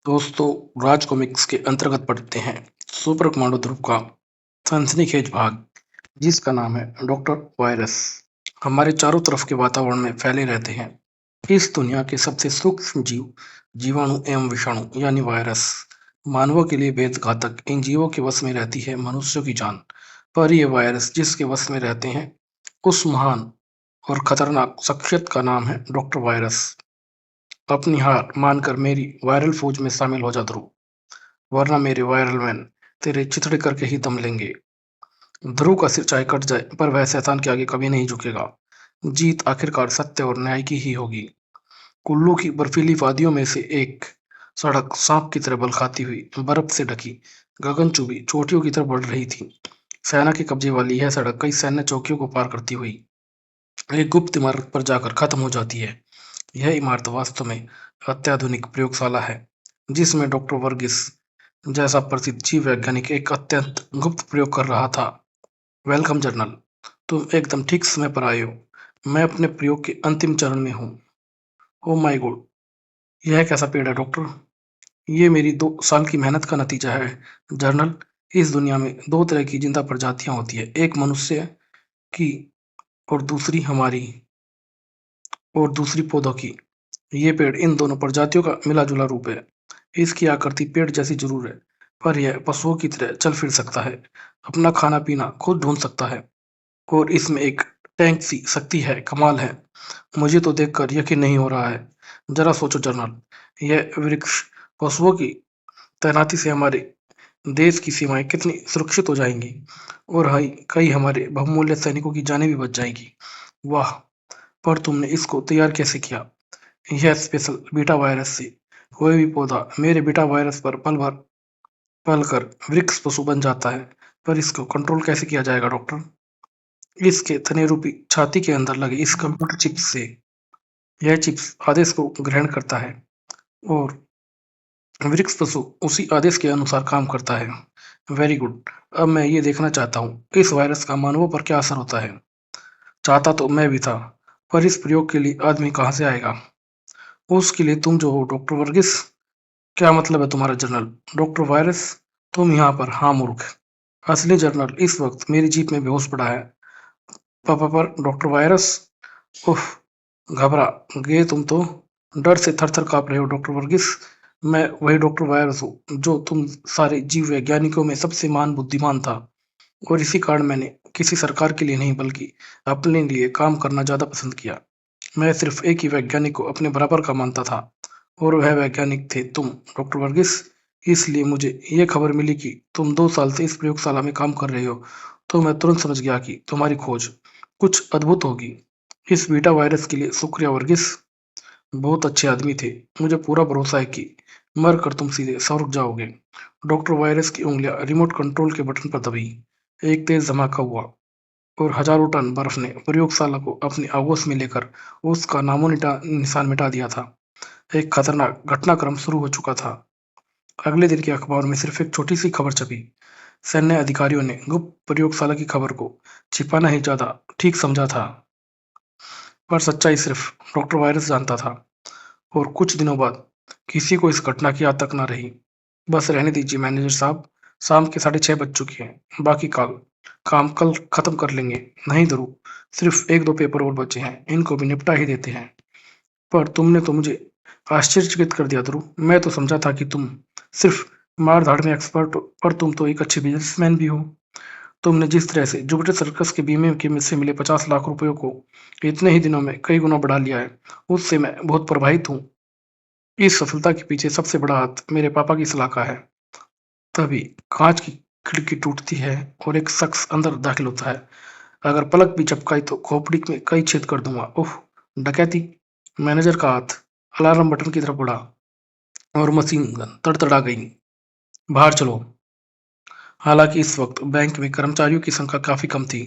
दोस्तों, राज कॉमिक्स के अंतर्गत पढ़ते हैं सुपर कमांडो ध्रुव का सनसनीखेज भाग, जिसका नाम है डॉक्टर वायरस। हमारे चारों तरफ के वातावरण में फैले रहते हैं इस दुनिया के सबसे सूक्ष्म जीव, जीवाणु एवं विषाणु यानी वायरस। मानवों के लिए बेहद घातक इन जीवों के वश में रहती है मनुष्यों की जान। पर ये वायरस जिसके वश में रहते हैं, उस महान और खतरनाक शख्सियत का नाम है डॉक्टर वायरस। अपनी हार मानकर मेरी वायरल फौज में शामिल हो जा ध्रुव, वरना मेरे वायरल मैन तेरे चिथड़े करके ही दम लेंगे। ध्रुव का सिर चाहे कट जाए, पर वह शैतान के आगे कभी नहीं झुकेगा। जीत आखिरकार सत्य और न्याय की ही होगी। कुल्लू की बर्फीली वादियों में से एक सड़क सांप की तरह बल खाती हुई बर्फ से ढकी गगनचुंबी चोटियों की तरफ बढ़ रही थी। सेना के कब्जे वाली यह सड़क कई सैन्य चौकियों को पार करती हुई एक गुप्त इमारत पर जाकर खत्म हो जाती है। यह इमारत वास्तव में अत्याधुनिक प्रयोगशाला है, जिसमें डॉक्टर वर्गीस जैसा प्रसिद्ध जीव वैज्ञानिक एक अत्यंत गुप्त प्रयोग कर रहा था। वेलकम जनरल, तुम एकदम ठीक समय पर आए हो। मैं अपने प्रयोग के अंतिम चरण में हूँ। ओ माय गॉड, यह कैसा पेड़ है डॉक्टर? ये मेरी 2 साल की मेहनत का नतीजा है जनरल। इस दुनिया में 2 तरह की जिंदा प्रजातियां होती है, एक मनुष्य की और दूसरी पौधों की। ये पेड़ इन दोनों प्रजातियों का मिला जुला रूप है। इसकी आकृति पेड़ जैसी जरूर है, पर यह पशुओं की तरह चल फिर सकता है, अपना खाना पीना खुद ढूंढ सकता है, और इसमें एक टैंक सी शक्ति है। कमाल है। मुझे तो देखकर यकीन नहीं हो रहा है। जरा सोचो जनरल, यह वृक्ष पशुओं की तैनाती से हमारे देश की सीमाएं कितनी सुरक्षित हो जाएंगी, और कई हमारे बहुमूल्य सैनिकों की जानें भी बच जाएंगी। वाह, पर तुमने इसको तैयार कैसे किया? यह स्पेशल बीटा वायरस से कोई भी पौधा मेरे बीटा वायरस पर पल कर वृक्ष पशु बन जाता है, पर इसको कंट्रोल कैसे किया जाएगा डॉक्टर? इसके तने रूपी छाती के अंदर लगे इस कंप्यूटर चिप से। यह चिप्स आदेश को ग्रहण करता है, और वृक्ष पशु उसी आदेश के अनुसार काम करता है। Very good. अब मैं ये देखना चाहता हूँ इस वायरस का मानवों पर क्या असर होता है। चाहता तो मैं भी था, पर इस प्रयोग के लिए आदमी कहाँ से आएगा? उसके लिए तुम जो हो डॉक्टर वर्गीस। क्या मतलब है तुम्हारा जनरल? डॉक्टर वायरस, तुम यहाँ पर? हाँ मूर्ख। असली जनरल इस वक्त मेरी जीप में बेहोश पड़ा है। पापा पर डॉक्टर वायरस। उफ, घबरा गए तुम तो। डर से थर थर कांप रहे हो डॉक्टर वर्गीस। मैं वही डॉक्टर वायरस हूँ जो तुम सारे जीव वैज्ञानिकों में सबसे महान बुद्धिमान था, और इसी कारण मैंने किसी सरकार के लिए नहीं बल्कि अपने लिए काम करना ज्यादा पसंद किया। मैं सिर्फ एक ही वैज्ञानिक को अपने बराबर का मानता था, और वह वैज्ञानिक थे तुम डॉक्टर वर्गीस। इसलिए मुझे ये खबर मिली कि तुम 2 साल से इस प्रयोगशाला में काम कर रहे हो, तो मैं तुरंत समझ गया कि तुम्हारी खोज कुछ अद्भुत होगी। इस बीटा वायरस के लिए शुक्रिया वर्गीस। बहुत अच्छे आदमी थे। मुझे पूरा भरोसा है कि मर कर तुम सीधे स्वर्ग जाओगे। डॉक्टर वायरस की उंगलियां रिमोट कंट्रोल के बटन पर दबी। एक तेज धमाका हुआ, और हजारों टन बर्फ ने प्रयोगशाला को अपनी आगोश में लेकर उसका निशान मिटा दिया था। एक खतरनाक घटनाक्रम शुरू हो चुका था। अगले दिन के अखबार में सिर्फ एक छोटी सी खबर छपी। सैन्य अधिकारियों ने गुप्त प्रयोगशाला की खबर को छिपाना ही ज्यादा ठीक समझा था, पर सच्चाई सिर्फ डॉक्टर वायरस जानता था। और कुछ दिनों बाद किसी को इस घटना की याद तक न रही। बस रहने दीजिए मैनेजर साहब, शाम के 6:30 बज चुके हैं। बाकी काम कल खत्म कर लेंगे। नहीं ध्रुव, सिर्फ 1-2 पेपर और बचे हैं, इनको भी निपटा ही देते हैं। पर तुमने तो मुझे आश्चर्यचकित कर दिया ध्रुव। मैं तो समझा था कि तुम सिर्फ मार धाड़ में एक्सपर्ट हो, पर तुम तो एक अच्छे बिजनेसमैन भी हो। तुमने जिस तरह से जुपिटर सर्कस के बीमे के में से मिले 50 लाख रुपयों को इतने ही दिनों में कई गुना बढ़ा लिया है, उससे मैं बहुत प्रभावित हूँ। इस सफलता के पीछे सबसे बड़ा हाथ मेरे पापा की सलाह का है। तभी कांच की खिड़की टूटती है और एक शख्स अंदर दाखिल होता है। अगर पलक भी झपकाई तो खोपड़ी में कई छेद कर दूंगा। ओह, डकैती! मैनेजर का हाथ अलार्म बटन की तरफ बढ़ा, और मशीन गन तड़तड़ा गई। बाहर चलो। हालांकि इस वक्त बैंक में कर्मचारियों की संख्या काफी कम थी,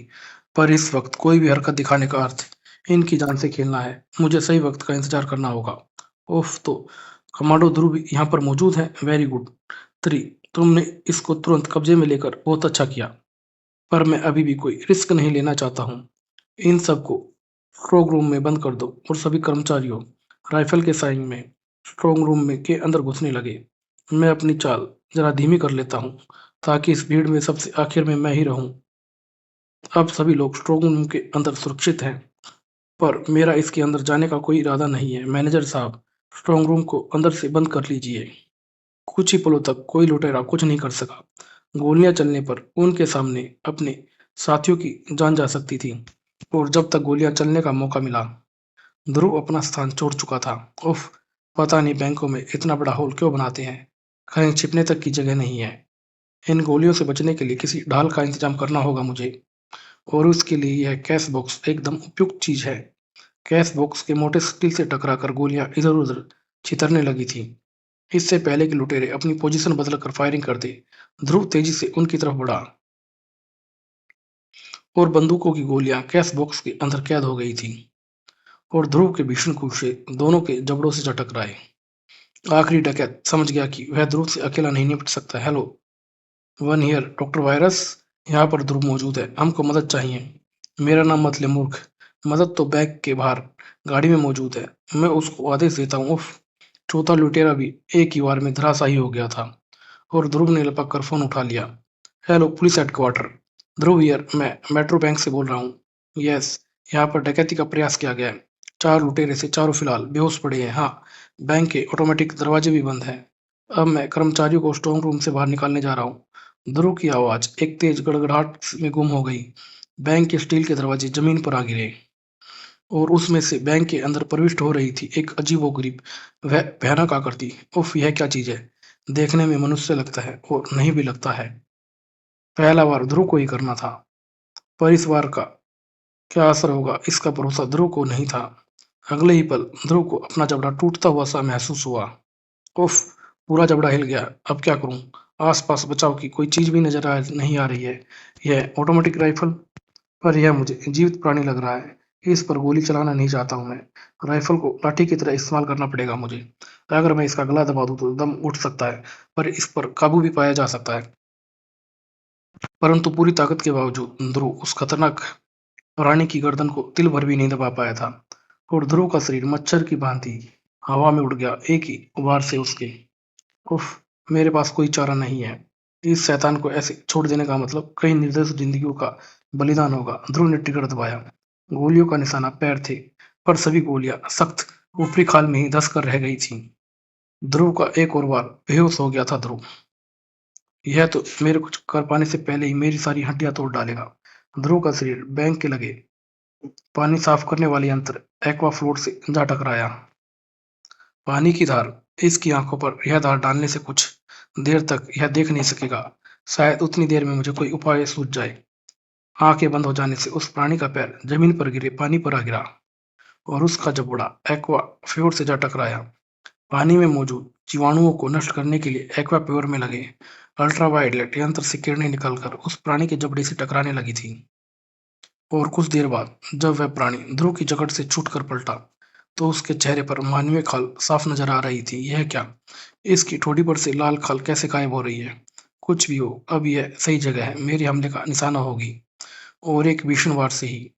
पर इस वक्त कोई भी हरकत दिखाने का अर्थ इनकी जान से खेलना है। मुझे सही वक्त का इंतजार करना होगा। उफ, तो कमांडो ध्रुव यहाँ पर मौजूद है। वेरी गुड त्रि, तुमने इसको तुरंत कब्जे में लेकर बहुत अच्छा किया, पर मैं अभी भी कोई रिस्क नहीं लेना चाहता हूँ। इन सबको स्ट्रोंग रूम में बंद कर दो, और सभी कर्मचारियों राइफल के साइन में स्ट्रोंग रूम में के अंदर घुसने लगे। मैं अपनी चाल जरा धीमी कर लेता हूँ ताकि इस भीड़ में सबसे आखिर में मैं ही रहूं। अब सभी लोग स्ट्रोंग रूम के अंदर सुरक्षित हैं, पर मेरा इसके अंदर जाने का कोई इरादा नहीं है। मैनेजर साहब, स्ट्रांग रूम को अंदर से बंद कर लीजिए। कुछ ही पलों तक कोई लुटेरा कुछ नहीं कर सका। गोलियां चलने पर उनके सामने अपने साथियों की जान जा सकती थी, और जब तक गोलियां चलने का मौका मिला, ध्रुव अपना स्थान छोड़ चुका था। उफ, पता नहीं बैंकों में इतना बड़ा होल क्यों बनाते हैं। कहीं छिपने तक की जगह नहीं है। इन गोलियों से बचने के लिए किसी ढाल का इंतजाम करना होगा मुझे, और उसके लिए यह कैश बॉक्स एकदम उपयुक्त चीज है। कैश बॉक्स के मोटे स्टील से टकराकर गोलियां इधर-उधर छितरने लगी थीं। इससे पहले कि लुटेरे अपनी पोजीशन बदलकर फायरिंग कर दें, ध्रुव तेजी से उनकी तरफ बढ़ा, और बंदूकों की गोलियां कैश बॉक्स के अंदर कैद हो गई थीं, और ध्रुव के भीषण कूशे दोनों के जबड़ों से जा टकराए। आखिरी डकैत समझ गया कि वह ध्रुव से अकेला नहीं निपट सकता। Hello, one here, doctor virus. यहाँ पर ध्रुव मौजूद है, हमको मदद चाहिए। मेरा नाम मत ले मूर्ख, मदद तो बैग के बाहर गाड़ी में मौजूद है। मैं उसको आदेश देता हूँ। उफ, चौथा लुटेरा भी एक ही बार में धराशायी हो गया था, और ध्रुव ने लपक कर फोन उठा लिया। Hello, police headquarter, Dhruv here, मैं मेट्रो बैंक से बोल रहा हूँ। यस, यहाँ पर डकैती का प्रयास किया गया है। 4 लुटेरे से चारों फिलहाल बेहोश पड़े हैं। हाँ, बैंक के ऑटोमेटिक दरवाजे भी बंद हैं। अब मैं कर्मचारियों को स्ट्रांग रूम से बाहर निकालने जा रहा हूँ। ध्रुव की आवाज एक तेज गड़गड़ाहट में गुम हो गई। बैंक के स्टील के दरवाजे जमीन पर आ गिरे, और उसमें से बैंक के अंदर प्रविष्ट हो रही थी एक अजीबोगरीब वह भयानक आकृति। उफ, यह क्या चीज है। देखने में मनुष्य लगता है और नहीं भी लगता है। पहला वार ध्रुव को ही करना था, पर इस बार का क्या असर होगा इसका भरोसा ध्रुव को नहीं था। अगले ही पल ध्रुव को अपना जबड़ा टूटता हुआ सा महसूस हुआ। उफ, पूरा जबड़ा हिल गया। अब क्या करूं। आसपास बचाव की कोई चीज भी नजर नहीं आ रही है। यह ऑटोमेटिक राइफल, पर यह मुझे जीवित प्राणी लग रहा है। इस पर गोली चलाना नहीं चाहता हूं मैं। राइफल को लाठी की तरह इस्तेमाल करना पड़ेगा मुझे। अगर मैं इसका गला दबा दूं तो दम उठ सकता है, पर इस पर काबू भी पाया जा सकता है। परंतु पूरी ताकत के बावजूद ध्रुव उस खतरनाक प्राणी की गर्दन को तिल भर भी नहीं दबा पाया था, और ध्रुव का शरीर मच्छर की भांति हवा में उड़ गया एक ही वार से उसके। उफ, मेरे पास कोई चारा नहीं है। इस शैतान को ऐसे छोड़ देने का मतलब कई निर्दोष जिंदगियों का बलिदान होगा। ध्रुव ने ट्रिगर दबाया। गोलियों का निशाना पैर थे, पर सभी गोलियां सख्त ऊपरी खाल में ही धंस कर रह गई थीं। ध्रुव का एक और बार बेहोश हो गया था ध्रुव। यह तो मेरे कुछ कर पाने से पहले ही मेरी सारी हड्डियां तोड़ डालेगा। ध्रुव का शरीर बैंक के लगे पानी साफ करने वाले यंत्र एक्वा फ्लोट से जा टकराया। पानी की धार, इसकी आंखों पर यह धार डालने से कुछ देर तक यह देख नहीं सकेगा। शायद उतनी देर में मुझे कोई उपाय सूझ जाए। आंखें बंद हो जाने से उस प्राणी का पैर जमीन पर गिरे पानी पर आ गिरा, और उसका जबड़ा एक्वा फ्योर से जा टकराया। पानी में मौजूद जीवाणुओं को नष्ट करने के लिए एक्वा प्योर में लगे अल्ट्रावायलेट यंत्र से किरणें निकलकर उस प्राणी के जबड़े से टकराने लगी थी। और कुछ देर बाद जब वह प्राणी ध्रुव की जकड़ से छूटकर पलटा, तो उसके चेहरे पर मानवीय खाल साफ नजर आ रही थी। यह क्या। इसकी ठोड़ी पर से लाल खाल कैसे गायब हो रही है। कुछ भी हो, अब यह सही जगह है, मेरे हमले का निशाना होगी। और एक भीषण वार से ही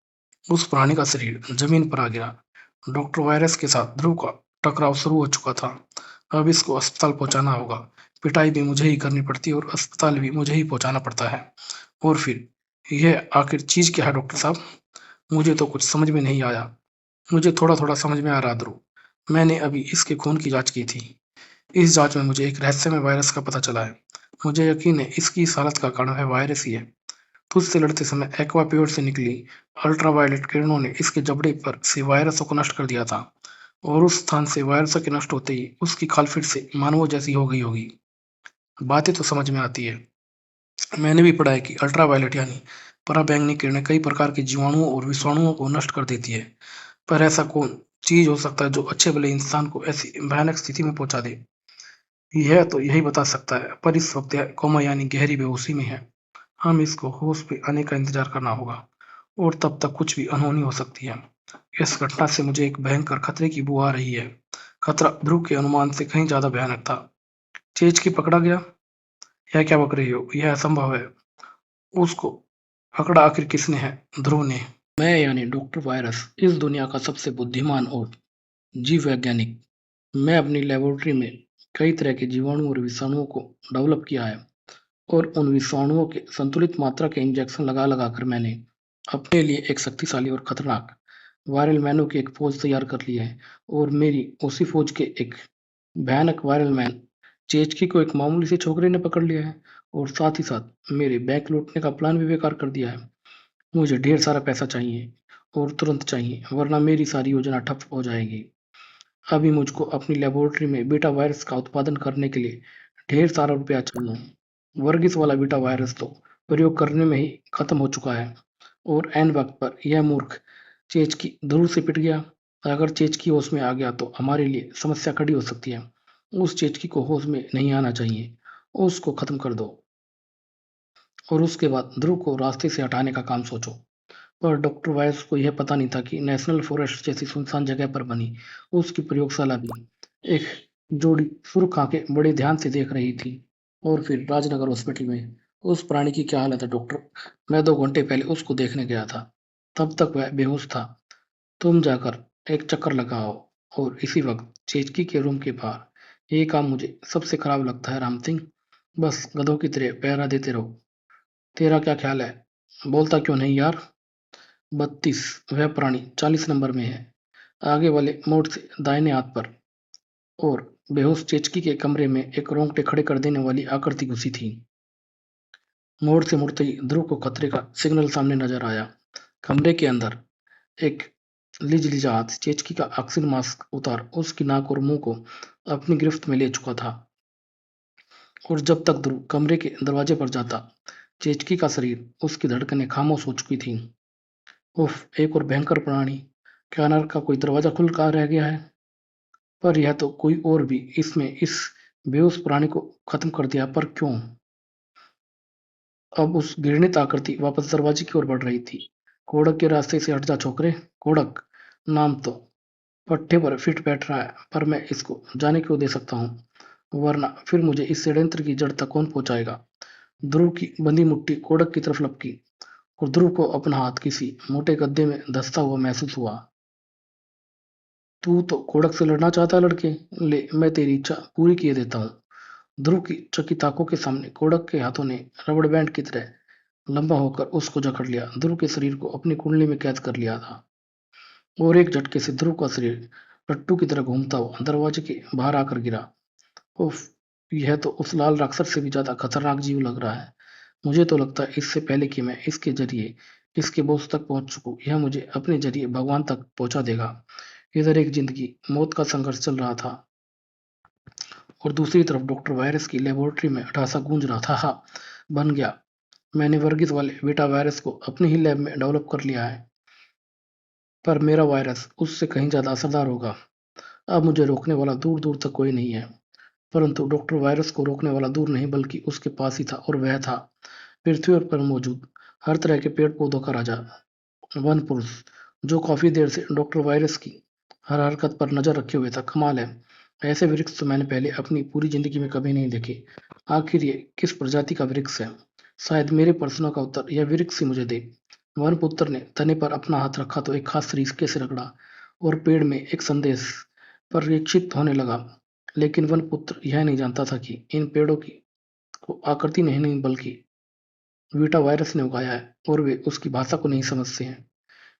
उस प्राणी का शरीर जमीन पर आ गिरा। डॉक्टर वायरस के साथ ध्रुव का टकराव शुरू हो चुका था। अब इसको अस्पताल पहुंचाना होगा। पिटाई भी मुझे ही करनी पड़ती है, और अस्पताल भी मुझे ही पहुंचाना पड़ता है। और फिर यह आखिर चीज क्या है डॉक्टर साहब। मुझे तो कुछ समझ में नहीं आया। मुझे थोड़ा थोड़ा समझ में आ रहा ध्रुव। मैंने अभी इसके खून की जांच की थी। इस जांच में मुझे एक रहस्यमय वायरस का पता चला है। मुझे यकीन है इसकी इस हालत का कारण है वायरस ही है। तुझसे लड़ते समय एक्वा प्योर से निकली अल्ट्रावायलेट किरणों ने इसके जबड़े पर से वायरसों को नष्ट कर दिया था, और उस स्थान से वायरसों के नष्ट होते ही उसकी खाल फिर से मानवों जैसी हो गई होगी। बातें तो समझ में आती है। मैंने भी पढ़ा है कि अल्ट्रावायलेट यानी पराबैंगनी किरणें कई प्रकार के जीवाणुओं और विषाणुओं को नष्ट कर देती है। पर ऐसा कौन चीज हो सकता है जो अच्छे भले इंसान को ऐसी भयानक स्थिति में पहुंचा दे। यह तो यही बता सकता है, पर इस वक्त यह कोमा यानी गहरी बेहोशी में है। हम इसको होश पे आने का इंतजार करना होगा, और तब तक कुछ भी अनहोनी हो सकती है। इस घटना से मुझे एक भयंकर खतरे की बू आ रही है। खतरा ध्रुव के अनुमान से कहीं ज्यादा भयानक था। चेज की पकड़ा गया। यह क्या बक रही हो, यह असंभव है। उसको पकड़ा आखिर किसने है। ध्रुव ने। मैं यानी डॉक्टर वायरस, इस दुनिया का सबसे बुद्धिमान और जीव वैज्ञानिक। मैं अपनी लेबोरेटरी में कई तरह के जीवाणु और विषाणुओं को डेवलप किया है और उन विषाणुओं के संतुलित मात्रा के इंजेक्शन लगा कर मैंने अपने लिए एक शक्तिशाली और खतरनाक वायरल मैनों की एक फौज तैयार कर ली है। और मेरी उसी फौज के एक भयानक वायरल मैन चेचकी को एक मामूली से छोकरे ने पकड़ लिया है और साथ ही साथ मेरे बैंक लूटने का प्लान भी बेकार कर दिया है। मुझे ढेर सारा पैसा चाहिए और तुरंत चाहिए, वरना मेरी सारी योजना ठप हो जाएगी। अभी मुझको अपनी लेबोरेटरी में बीटा वायरस का उत्पादन करने के लिए ढेर सारा रुपया चाहिए। वर्गीस वाला बीटा वायरस तो प्रयोग करने में ही खत्म हो चुका है और ऐन वक्त पर यह मूर्ख चेचकी ध्रुव से पिट गया। अगर चेचकी होश में आ गया तो हमारे लिए समस्या खड़ी हो सकती है। उस चेचकी को होश में नहीं आना चाहिए, उसको खत्म कर दो और उसके बाद ध्रुव को रास्ते से हटाने का काम सोचो। पर डॉक्टर वायस को यह पता नहीं था कि नेशनल फॉरेस्ट जैसी सुनसान जगह पर बनी उसकी प्रयोगशाला भी एक जोड़ी सुर्ख आंखें बड़े ध्यान से देख रही थी। और फिर राजनगर हॉस्पिटल में उस प्राणी की क्या हालत है डॉक्टर? मैं 2 घंटे पहले उसको देखने गया था, तब तक वह बेहोश था। तुम जाकर एक चक्कर लगाओ। और इसी वक्त चेचकी के रूम के बाहर। ये काम मुझे सबसे खराब लगता है राम सिंह, बस गधों की तरह पहरा देते रहो। तेरा क्या ख्याल है? बोलता क्यों नहीं यार? 32 वह प्राणी 40 नंबर में है, आगे वाले मोड़ से दाहिने हाथ पर। और बेहोश चेचकी के कमरे में एक रोंगटे खड़े कर देने वाली आकृति घुसी थी। मोड़ से मुड़ते ही ध्रुव को खतरे का सिग्नल सामने नजर आया। कमरे के अंदर एक लिजलिजा हाथ चेचकी का ऑक्सीजन मास्क उतार उसकी नाक और मुंह को अपनी गिरफ्त में ले चुका था। और जब तक ध्रुव कमरे के दरवाजे पर जाता, चेचकी का शरीर, उसकी धड़कनें खामोश हो चुकी थी। उफ, एक और भयंकर प्राणी। क्या नर्क का कोई दरवाजा खुल का रह गया है? पर यह तो कोई और भी इसमें इस बेहोश प्राणी को खत्म कर दिया, पर क्यों? अब उस घृणित आकृति वापस दरवाजे की ओर बढ़ रही थी। कोड़क के रास्ते से हट जा छोकरे। कोड़क नाम तो पट्टे पर फिट बैठ रहा है, पर मैं इसको जाने क्यों दे सकता हूँ, वरना फिर मुझे इस षड्यंत्र की जड़ तक कौन पहुंचाएगा? ध्रुव की बंधी मुट्ठी कोड़क की तरफ लपकी और ध्रुव को अपना हाथ किसी मोटे गद्दे में धंसता हुआ महसूस हुआ। तू तो कोड़क से लड़ना चाहता है लड़के, ले मैं तेरी इच्छा पूरी किए देता हूँ। ध्रुव की चकित आंखों के सामने कोड़क के हाथों ने रबड़ बैंड की तरह लंबा होकर उसको जकड़ लिया, ध्रुव के शरीर को अपनी कुंडली में कैद कर लिया था। और एक झटके से ध्रुव का शरीर लट्टू की तरह घूमता हुआ दरवाजे के बाहर आकर गिरा। उफ, यह तो उस लाल राक्षस से भी ज्यादा खतरनाक जीव लग रहा है। मुझे तो लगता है इससे पहले कि मैं इसके जरिए इसके बोझ तक पहुंच चुकूं, यह मुझे अपने जरिए भगवान तक पहुंचा देगा। इधर एक जिंदगी मौत का संघर्ष चल रहा था और दूसरी तरफ डॉक्टर वायरस की लेबोरेटरी में अठासा गूंज रहा था। हा, बन गया। मैंने वर्गीस वाले बेटा वायरस को अपनी ही लैब में डेवलप कर लिया है, पर मेरा वायरस उससे कहीं ज्यादा असरदार होगा। अब मुझे रोकने वाला दूर दूर तक कोई नहीं है। परंतु डॉक्टर वायरस को रोकने वाला दूर नहीं बल्कि उसके पास ही था, और वह था पृथ्वी पर मौजूद हर तरह के पेड़ पौधों का राजा, वन पुरुष, जो काफी देर से डॉक्टर वायरस की हर हरकत पर नजर रखे हुए था। कमाल है, ऐसे वृक्ष तो मैंने पहले अपनी पूरी जिंदगी में कभी नहीं देखे। आखिर ये किस प्रजाति का वृक्ष है? शायद मेरे प्रश्नों का उत्तर यह वृक्ष ही मुझे दे। वन पुत्र ने तने पर अपना हाथ रखा तो एक खास तरीके से रगड़ा और पेड़ में एक संदेश परिलक्षित होने लगा। लेकिन वन पुत्र यह नहीं जानता था कि इन पेड़ों की को आकृति नहीं बल्कि बीटा वायरस ने उगाया है, और वे उसकी भाषा को नहीं समझते हैं।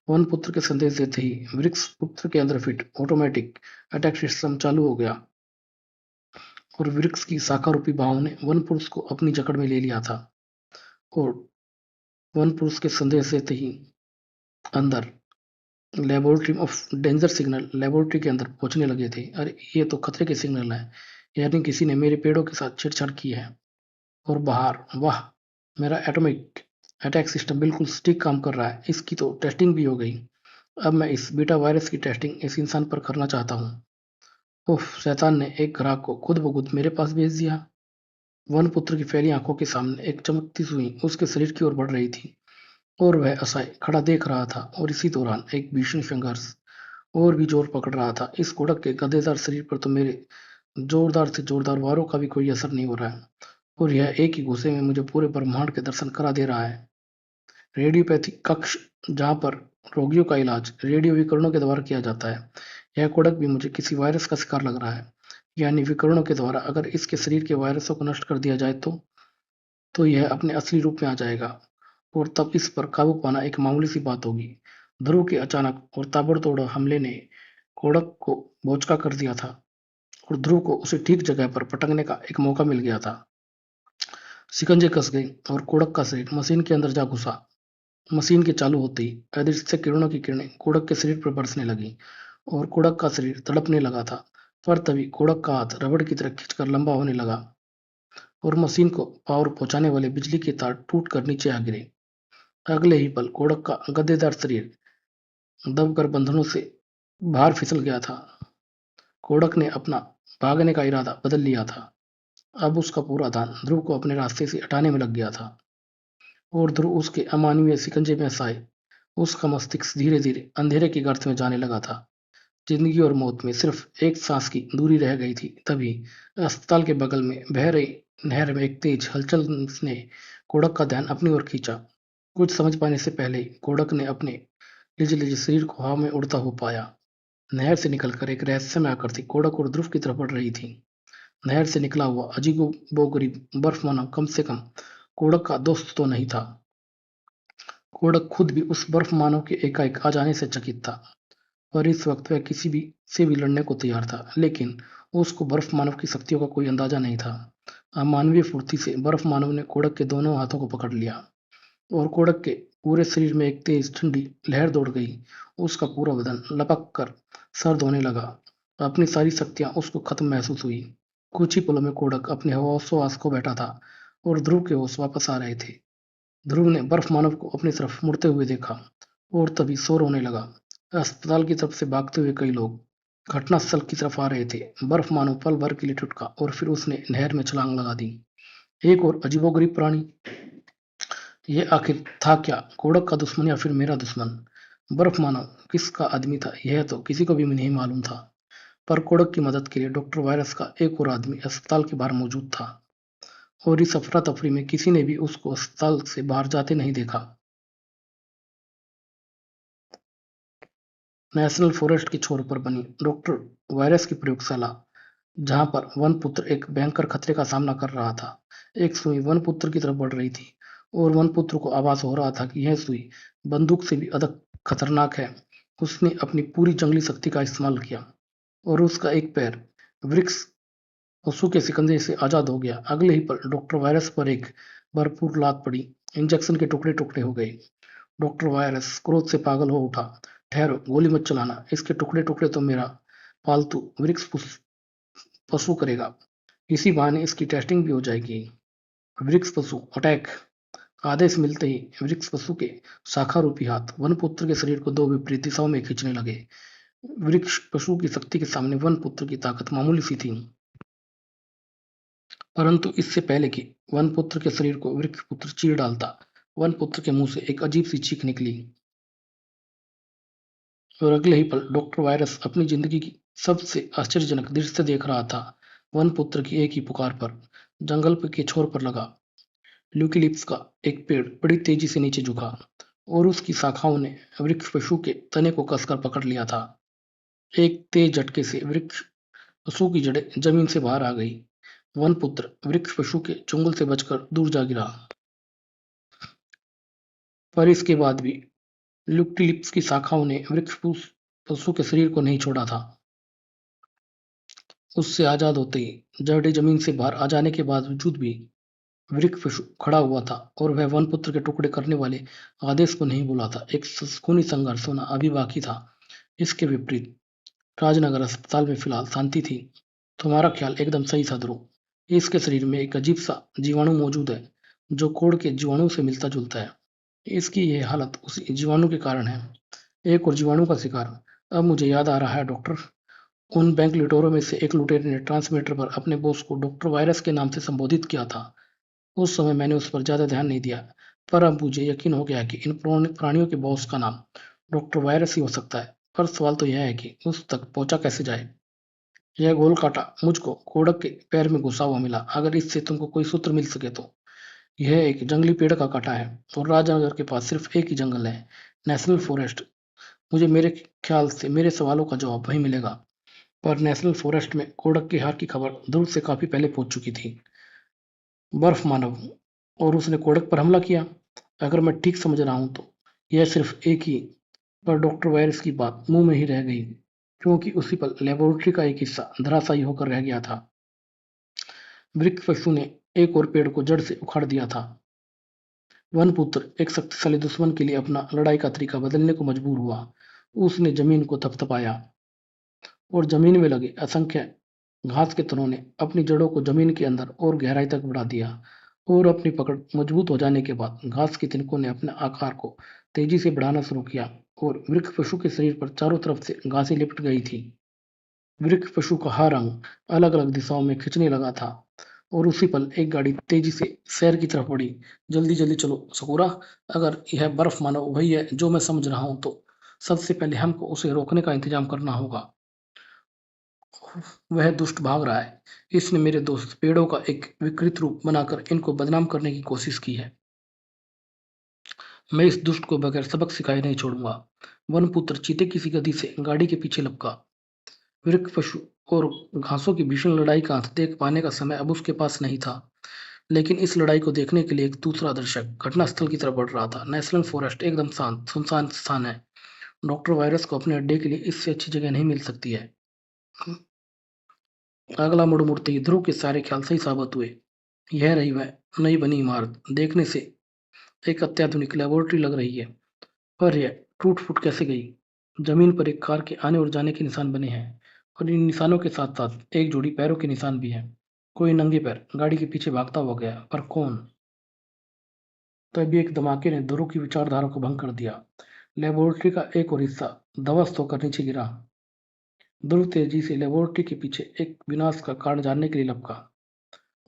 वन पुत्र के संदेश देते ही वृक्ष पुत्र के अंदर फिट ऑटोमेटिक अटैक सिस्टम चालू हो गया और वृक्ष की शाखा रूपी भाव ने वन पुरुष को अपनी जकड़ में ले लिया था। और वन पुरुष के संदेश देते ही अंदर laboratory of danger signal laboratory के अंदर पहुंचने लगे थे। अरे, ये तो खतरे के सिग्नल है, यानी किसी ने मेरे पेड़ों के साथ छेड़छाड़ की है। और बाहर, वाह, मेरा एटॉमिक अटैक सिस्टम बिल्कुल सटीक काम कर रहा है। इसकी तो टेस्टिंग भी हो गई। अब मैं इस बीटा वायरस की टेस्टिंग इस इंसान पर करना चाहता हूँ। उफ, शैतान ने एक ग्राहक को खुद ब खुद मेरे पास भेज दिया। वन पुत्र की फैली आंखों के सामने एक चमकती सुई उसके शरीर की ओर बढ़ रही थी और वह असहाय खड़ा देख रहा था। और इसी दौरान एक भीषण संघर्ष और भी जोर पकड़ रहा था। इस घोड़क के गद्देदार शरीर पर तो मेरे जोरदार से जोरदार वारों का भी कोई असर नहीं हो रहा है, और यह एक ही घूंसे में मुझे पूरे ब्रह्मांड के दर्शन करा दे रहा है। रेडियोपैथी कक्ष, जहाँ पर रोगियों का इलाज रेडियो विकिरणों के द्वारा किया जाता है। यह कोड़क भी मुझे किसी वायरस का शिकार लग रहा है। यानी विकिरणों के द्वारा अगर इसके शरीर के वायरसों को नष्ट कर दिया जाए तो यह अपने असली रूप में आ जाएगा और तब इस पर काबू पाना एक मामूली सी बात होगी। ध्रुव के अचानक और ताबड़तोड़ हमले ने कोड़क को बोचका कर दिया था और ध्रुव को उसे ठीक जगह पर पटकने का एक मौका मिल गया था। शिकंजे कस गए और कोड़क का शरीर मशीन के अंदर जा घुसा। मशीन के चालू होते ही अदृश्य किरणों की किरणें कोड़क के शरीर पर बरसने लगी और कोड़क का शरीर तड़पने लगा था। पर तभी कोड़क का हाथ रबड़ की तरह खींचकर लंबा होने लगा और मशीन को पावर पहुंचाने वाले बिजली के तार टूट कर नीचे आ गिरे। अगले ही पल कोड़क का गद्देदार शरीर दबकर बंधनों से बाहर फिसल गया था। कोड़क ने अपना भागने का इरादा बदल लिया था। अब उसका पूरा ध्यान ध्रुव को अपने रास्ते से हटाने में लग गया था और ध्रुव उसके अमानवीय शिकंजे में साए उसका मस्तिष्क धीरे धीरे अंधेरे की गर्त में जाने लगा था। जिंदगी और मौत में सिर्फ एक सांस की दूरी रह गई थी। तभी अस्पताल के बगल में बह रही नहर में एक तेज हलचल ने कोड़क का ध्यान अपनी ओर खींचा। कुछ समझ पाने से पहले ही कोड़क ने अपने लिजे शरीर को हवा में उड़ता हुआ पाया। नहर से निकलकर एक रहस्यमय आकृति कोड़क और ध्रुव की तरफ बढ़ रही थी। नहर से निकला हुआ अजीबोगरीब बर्फ मानव कम से कम कोड़क का दोस्त तो नहीं था। कोड़क खुद भी उस बर्फ मानव के एकाएक आ जाने से चकित था। पर इस वक्त वह किसी भी से भी लड़ने को तैयार था, लेकिन उसको बर्फ मानव की शक्तियों का कोई अंदाजा नहीं था। अमानवीय फुर्ती से बर्फ मानव ने कोड़क के दोनों हाथों को पकड़ लिया और कोड़क के पूरे शरीर में एक तेज ठंडी लहर दौड़ गई। उसका पूरा बदन लपक कर सर्द होने लगा। अपनी सारी शक्तियां उसको खत्म महसूस हुई। कुछ ही पलों में कोड़क अपने होशोवास खो बैठा था और ध्रुव के होश वापस आ रहे थे। ध्रुव ने बर्फ मानव को अपनी तरफ मुड़ते हुए देखा और तभी शोर होने लगा। अस्पताल की तरफ से भागते हुए कई लोग घटनास्थल की तरफ आ रहे थे। बर्फ मानव पल भर के लिए टुटका और फिर उसने नहर में छलांग लगा दी। एक और अजीबोगरीब प्राणी, ये आखिर था क्या? कोड़क का दुश्मन या फिर मेरा दुश्मन? बर्फ मानव किसका आदमी था यह तो किसी को भी नहीं मालूम था। पर कोड़क की मदद के लिए डॉक्टर वायरस का एक और आदमी अस्पताल के बाहर मौजूद था और इस अफरा तफरी में किसी ने भी उसको अस्पताल से बाहर जाते नहीं देखा। नेशनल फॉरेस्ट के छोर पर बनी डॉक्टर वायरस की प्रयोगशाला, जहां पर वनपुत्र एक भयंकर खतरे का सामना कर रहा था। एक सुई वनपुत्र की तरफ बढ़ रही थी और वनपुत्र को आभास हो रहा था कि यह सुई बंदूक से भी अधिक खतरनाक है। उसने अपनी पूरी जंगली शक्ति का इस्तेमाल किया और उसका एक पैर वृक्ष पशु के शिकंजे से आजाद हो गया। अगले ही पल डॉक्टर वायरस पर एक भरपूर लात पड़ी। इंजेक्शन के टुकड़े टुकड़े हो गए। डॉक्टर वायरस क्रोध से पागल हो उठा। ठहरो, गोली मत चलाना। इसके टुकड़े टुकड़े तो मेरा पालतू वृक्ष पशु करेगा। इसी बहाने इसकी टेस्टिंग भी हो जाएगी। वृक्ष पशु अटैक! आदेश मिलते ही वृक्ष पशु के शाखा रूपी हाथ वनपुत्र के शरीर को दो विपरीत दिशाओं में खींचने लगे। वृक्ष पशु की शक्ति के सामने वनपुत्र की ताकत मामूली सी थी। परंतु इससे पहले कि वनपुत्र के शरीर को वृक्षपुत्र चीर डालता, वनपुत्र के मुंह से एक अजीब सी चीख निकली और अगले ही पल डॉक्टर वायरस अपनी जिंदगी की सबसे आश्चर्यजनक दृश्य देख रहा था। वनपुत्र की एक ही पुकार पर जंगल के छोर पर लगा ल्यूकेलिप्स का एक पेड़ बड़ी तेजी से नीचे झुका और उसकी शाखाओं ने वृक्ष पशु के तने को कसकर पकड़ लिया था। एक तेज झटके से वृक्ष पशु की जड़ें जमीन से बाहर आ गई। वनपुत्र वृक्ष पशु के चुंगल से बचकर दूर जा गिरा। पर इसके बाद भी ल्यूकेलिप्स की शाखाओं ने वृक्ष पशु के शरीर को नहीं छोड़ा था। उससे आजाद होते ही जड़ें जमीन से बाहर आ जाने के बावजूद भी वृक्ष पशु खड़ा हुआ था और वह वनपुत्र के टुकड़े करने वाले आदेश को नहीं भूला था। एक खूनी संघर्ष होना अभी बाकी था। इसके विपरीत राजनगर अस्पताल में फिलहाल शांति थी। तुम्हारा ख्याल एकदम सही था ध्रुव। इसके शरीर में एक अजीब सा जीवाणु मौजूद है जो कोढ़ के जीवाणु से मिलता जुलता है। इसकी यह हालत उसी जीवाणु के कारण है। एक और जीवाणु का शिकार। अब मुझे याद आ रहा है डॉक्टर, उन बैंक लुटेरों में से एक लुटेरे ने ट्रांसमीटर पर अपने बॉस को डॉक्टर वायरस के नाम से संबोधित किया था। उस समय मैंने उस पर ज्यादा ध्यान नहीं दिया, पर अब मुझे यकीन हो गया कि इन प्राणियों के बॉस का नाम डॉक्टर वायरस ही हो सकता है। पर सवाल तो यह है कि उस तक पहुंचा कैसे जाए। यह गोल कांटा मुझको कोड़क के पैर में घुसा हुआ मिला। अगर इससे तुमको कोई सूत्र मिल सके तो। यह एक जंगली पेड़ का कांटा है और राजनगर के पास सिर्फ एक ही जंगल है, नेशनल फॉरेस्ट। मुझे मेरे ख्याल से मेरे सवालों का जवाब वही मिलेगा। पर नेशनल फॉरेस्ट में कोड़क की हार की खबर ध्रुव से काफी पहले पहुंच चुकी थी। बर्फ मानव और उसने कोड़क पर हमला किया। अगर मैं ठीक समझ रहा हूं तो यह सिर्फ एक ही। पर डॉक्टर वायरस की बात मुंह में ही रह गई, क्योंकि उसी पल लेबोरेटरी का एक हिस्सा धराशायी होकर रह गया था। वृक्ष पशु ने एक और पेड़ को जड़ से उखाड़ दिया था। वनपुत्र एक शक्तिशाली दुश्मन के लिए अपना लड़ाई का तरीका बदलने को मजबूर हुआ। उसने जमीन को थपथपाया और जमीन में लगे असंख्य घास के तनों ने अपनी जड़ों को जमीन के अंदर और गहराई तक बढ़ा दिया। और अपनी पकड़ मजबूत हो जाने के बाद घास के तिनकों ने अपने आकार को तेजी से बढ़ाना शुरू किया और वृक्ष पशु के शरीर पर चारों तरफ से घासें लिपट गई थी। वृक्ष पशु का हर अंग अलग अलग दिशाओं में खिंचने लगा था और उसी पल एक गाड़ी तेजी से शहर की तरफ बढ़ी। जल्दी जल्दी चलो सकुरा, अगर यह बर्फ मानव वही है जो मैं समझ रहा हूं तो सबसे पहले हमको उसे रोकने का इंतजाम करना होगा। वह दुष्ट भाग रहा है। इसने मेरे दोस्त पेड़ों का एक विकृत रूप बनाकर इनको बदनाम करने की कोशिश की है। मैं इस दुष्ट को बगैर सबक सिखाए नहीं छोड़ूंगा। वनपुत्र चीते की सी गति से गाड़ी के पीछे लपका। वृक्ष पशु और घासों की भीषण लड़ाई का अंत देख पाने का समय अब उसके पास नहीं था, लेकिन इस लड़ाई को देखने के लिए एक दूसरा दर्शक घटनास्थल की तरफ बढ़ रहा था। नेशनल फॉरेस्ट एकदम शांत सुनसान स्थान है। डॉक्टर वायरस को अपने अड्डे के लिए इससे अच्छी जगह नहीं मिल सकती है। अगला मुड़ मुड़ते ही ध्रुव के सारे ख्याल सही साबित हुए। यह रही वह नई बनी इमारत। देखने से एक अत्याधुनिक लेबोरेटरी लग रही है, पर यह टूट फूट कैसे गई? जमीन पर एक कार के आने और जाने के निशान बने हैं और इन निशानों के साथ साथ एक जोड़ी पैरों के निशान भी हैं। कोई नंगे पैर गाड़ी के पीछे भागता हुआ गया, पर कौन? तभी एक धमाके ने ध्रुव की विचारधारा को भंग कर दिया। लेबोरेटरी का एक और हिस्सा ध्वस्त होकर नीचे गिरा। ध्रुव तेजी से लेबोरेटरी के पीछे एक विनाश का कारण जानने के लिए लपका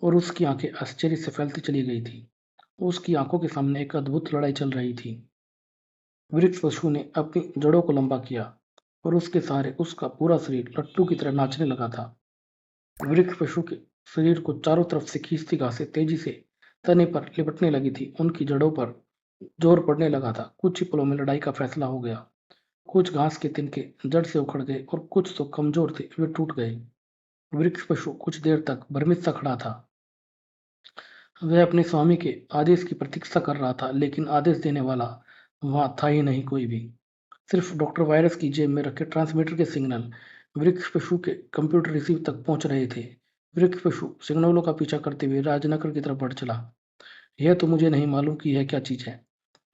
और उसकी आंखें आश्चर्य से फैलती चली गई थी। उसकी आंखों के सामने एक अद्भुत लड़ाई चल रही थी। वृक्ष पशु ने अपनी जड़ों को लंबा किया और उसके सहारे उसका पूरा शरीर लट्टू की तरह नाचने लगा था। वृक्ष पशु के शरीर को चारों तरफ से खींचती घासें तेजी से तने पर लिपटने लगी थी। उनकी जड़ों पर जोर पड़ने लगा था। कुछ ही पलों में लड़ाई का फैसला हो गया। कुछ घास के तिनके जड़ से उखड़ गए और कुछ तो कमजोर थे, वे टूट गए। वृक्ष पशु कुछ देर तक भ्रमित सा खड़ा था। वह अपने स्वामी के आदेश की प्रतीक्षा कर रहा था, लेकिन आदेश देने वाला वहां था ही नहीं कोई भी। सिर्फ डॉक्टर वायरस की जेब में रखे ट्रांसमीटर के सिग्नल वृक्ष पशु के कंप्यूटर रिसीव तक पहुंच रहे थे। वृक्ष पशु सिग्नलों का पीछा करते हुए राजनगर की तरफ बढ़ चला। यह तो मुझे नहीं मालूम कि यह क्या चीज है,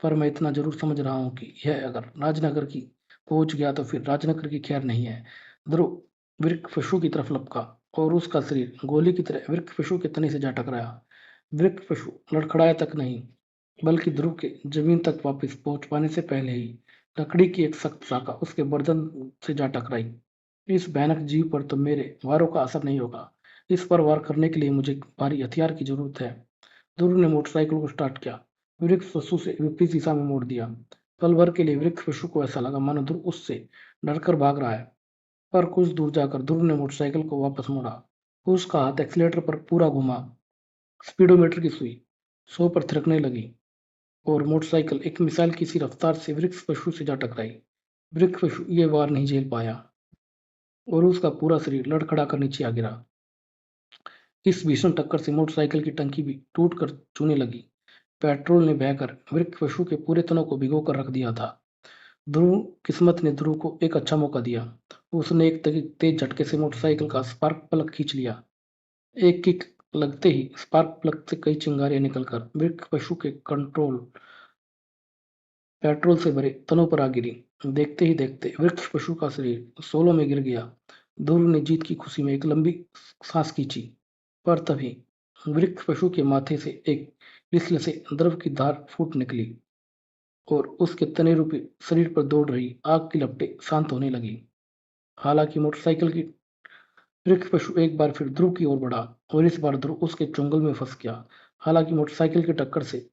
पर मैं इतना जरूर समझ रहा हूं कि यह अगर राजनगर की पहुंच गया तो फिर राजनगर की खैर नहीं है। ध्रुव वृक्ष पशु की तरफ लपका और उसका शरीर गोली की तरह वृक्ष पशु के तने से जा टकराया। वृक्ष पशु लड़खड़ाया तक नहीं, बल्कि ध्रुव के जमीन तक वापस पहुंच पाने से पहले ही लकड़ी की एक सख्त शाखा उसके गर्दन से जा टकराई। इस भयानक जीव पर तो मेरे वारों का असर नहीं होगा। इस पर वार करने के लिए मुझे भारी हथियार की जरूरत है। ध्रुव ने मोटरसाइकिल को स्टार्ट किया। वृक्ष पशु से विपरीत दिशा में मोड़ दिया। पल भर के लिए वृक्ष पशु को ऐसा लगा मानो ध्रुव उससे डरकर भाग रहा है, पर कुछ दूर जाकर ध्रुव ने मोटरसाइकिल को वापस मोड़ा। उसका हाथ एक्सीलेटर पर पूरा घुमा। स्पीडोमीटर की सुई 100 पर थिरकने लगी और मोटरसाइकिल एक मिसाइल की सी रफ्तार से वृक्ष पशु से जा टकराई। वृक्ष पशु ये वार नहीं झेल पाया और उसका पूरा शरीर लड़खड़ाकर नीचे आ गिरा। इस भीषण टक्कर से मोटरसाइकिल की टंकी भी टूट कर चूने लगी। पेट्रोल ने बहकर वृक्ष पशु के पूरे तनों को भिगो कर रख दिया था। ध्रुव किस्मत ने ध्रुव को एक अच्छा मौका दिया। उसने एक तेज झटके से मोटरसाइकिल का स्पार्क प्लग खींच लिया। एक किक लगते ही स्पार्क प्लग से कई चिंगारियां निकलकर वृक्ष पशु के कंट्रोल पेट्रोल से भरे तनों पर आ गिरी। देखते ही देखते वृक्ष पशु का शरीर शोलों में गिर गया। ध्रुव ने जीत की खुशी में एक लंबी सांस खींची, पर तभी वृक्ष पशु के माथे से एक रिसल से द्रव की धार फूट निकली और उसके तने रूपी शरीर पर दौड़ रही आग की लपटें शांत होने लगी। हालांकि मोटरसाइकिल की वृक्ष पशु एक बार फिर ध्रुव की ओर बढ़ा और इस बार ध्रुव उसके चुंगल में फंस गया। हालांकि मोटरसाइकिल की टक्कर से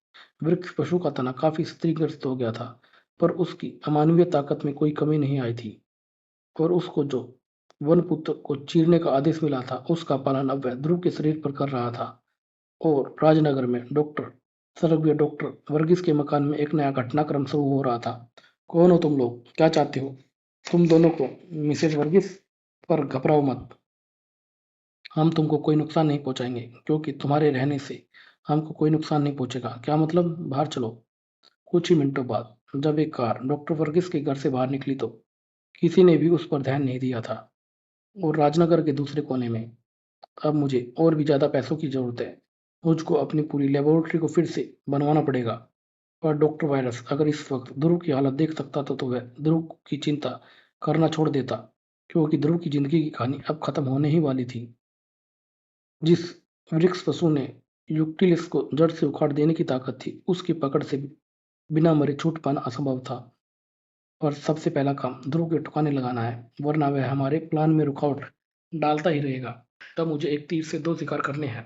वृक्ष पशु का तना काफी क्षतिग्रस्त हो गया था, पर उसकी अमानवीय ताकत में कोई कमी नहीं आई थी और उसको जो वन पुत्र को चीरने का आदेश मिला था उसका पालन अब वह ध्रुव के शरीर पर कर रहा था। और राजनगर में डॉक्टर स्वर्गीय डॉक्टर वर्गीस के मकान में एक नया घटनाक्रम शुरू हो रहा था। कौन हो तुम लोग? क्या चाहते हो? तुम दोनों को मिसेस वर्गीस? पर घबराओ मत, हम तुमको कोई नुकसान नहीं पहुंचाएंगे क्योंकि तुम्हारे रहने से हमको कोई नुकसान नहीं पहुंचेगा। क्या मतलब? बाहर चलो। कुछ ही मिनटों बाद जब एक कार डॉक्टर वर्गीस के घर से बाहर निकली तो किसी ने भी उस पर ध्यान नहीं दिया था। और राजनगर के दूसरे कोने में अब मुझे और भी ज्यादा पैसों की जरूरत है। मुझको अपनी पूरी लेबोरेटरी को फिर से बनवाना पड़ेगा। और डॉक्टर वायरस अगर इस वक्त ध्रुव की हालत देख सकता तो वह ध्रुव की चिंता करना छोड़ देता, क्योंकि ध्रुव की जिंदगी की कहानी अब खत्म होने ही वाली थी। जिस वृक्ष पशु ने यूक्टिलिस को जड़ से उखाड़ देने की ताकत थी, उसकी पकड़ से बिना मरे छूट पाना असंभव था। और सबसे पहला काम ध्रुव के ठिकाने लगाना है, वरना वह हमारे प्लान में रुकावट डालता ही रहेगा। तब मुझे एक तीर से दो शिकार करने हैं।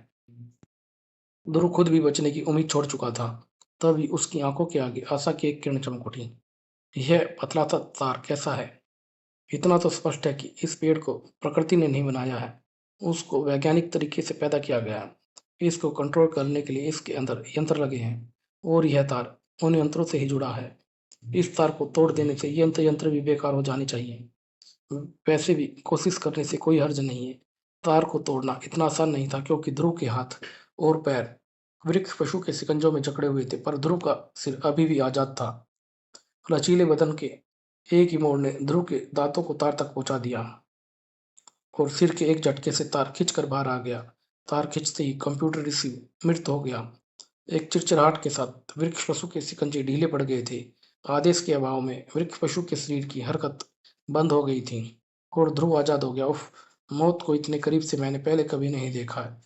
ध्रुव खुद भी बचने की उम्मीद छोड़ चुका था। तभी उसकी आंखों के आगे आशा की एक किरण चमक उठी। यह पतला सा तार कैसा है? इतना तो स्पष्ट है कि इस पेड़ को प्रकृति ने नहीं बनाया है, उसको वैज्ञानिक तरीके से पैदा किया गया है। इसको कंट्रोल करने के लिए इसके अंदर यंत्र लगे हैं, और यह तार उन यंत्रों से ही जुड़ा है। इस तार को तोड़ देने से यंत्र यंत्र भी बेकार हो जाने चाहिए। वैसे भी कोशिश करने से कोई हर्ज नहीं है। तार को तोड़ना इतना आसान नहीं था, क्योंकि ध्रुव के हाथ और पैर वृक्ष पशु के शिकंजों में जकड़े हुए थे, पर ध्रुव का सिर अभी भी आजाद था। लचीले बदन के एक ही मोड़ ने ध्रुव के दांतों को तार तक पहुंचा दिया, और सिर के एक झटके से तार खींचकर बाहर आ गया। तार खींचते ही कंप्यूटर रिसीव मृत हो गया। एक चिड़चिड़ाहट के साथ वृक्ष पशु के शिकंजे ढीले पड़ गए थे। आदेश के अभाव में वृक्ष पशु के शरीर की हरकत बंद हो गई थी, और ध्रुव आजाद हो गया। उफ, मौत को इतने करीब से मैंने पहले कभी नहीं देखा है।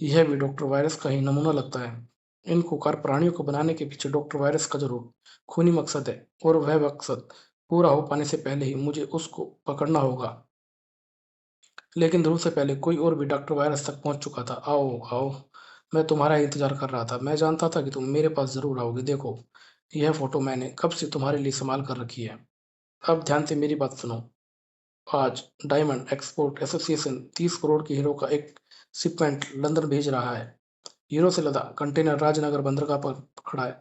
यह भी डॉक्टर वायरस का ही नमूना लगता है। इन कुकार प्राणियों को बनाने के पीछे डॉक्टर वायरस का जरूर खूनी मकसद है, और वह मकसद पूरा हो पाने से पहले ही मुझे उसको पकड़ना होगा। लेकिन ध्रुव से पहले कोई और भी डॉक्टर वायरस तक पहुंच चुका था। आओ आओ, मैं तुम्हारा इंतजार कर रहा था। मैं जानता था कि तुम मेरे पास जरूर आओगे। देखो, यह फोटो मैंने कब से तुम्हारे लिए संभाल कर रखी है। अब ध्यान से मेरी बात सुनो। आज डायमंड एक्सपोर्ट एसोसिएशन 30 करोड़ के हीरो का एक शिपमेंट लंदन भेज रहा है। हीरो से लदा कंटेनर राजनगर बंदरगाह पर खड़ा है।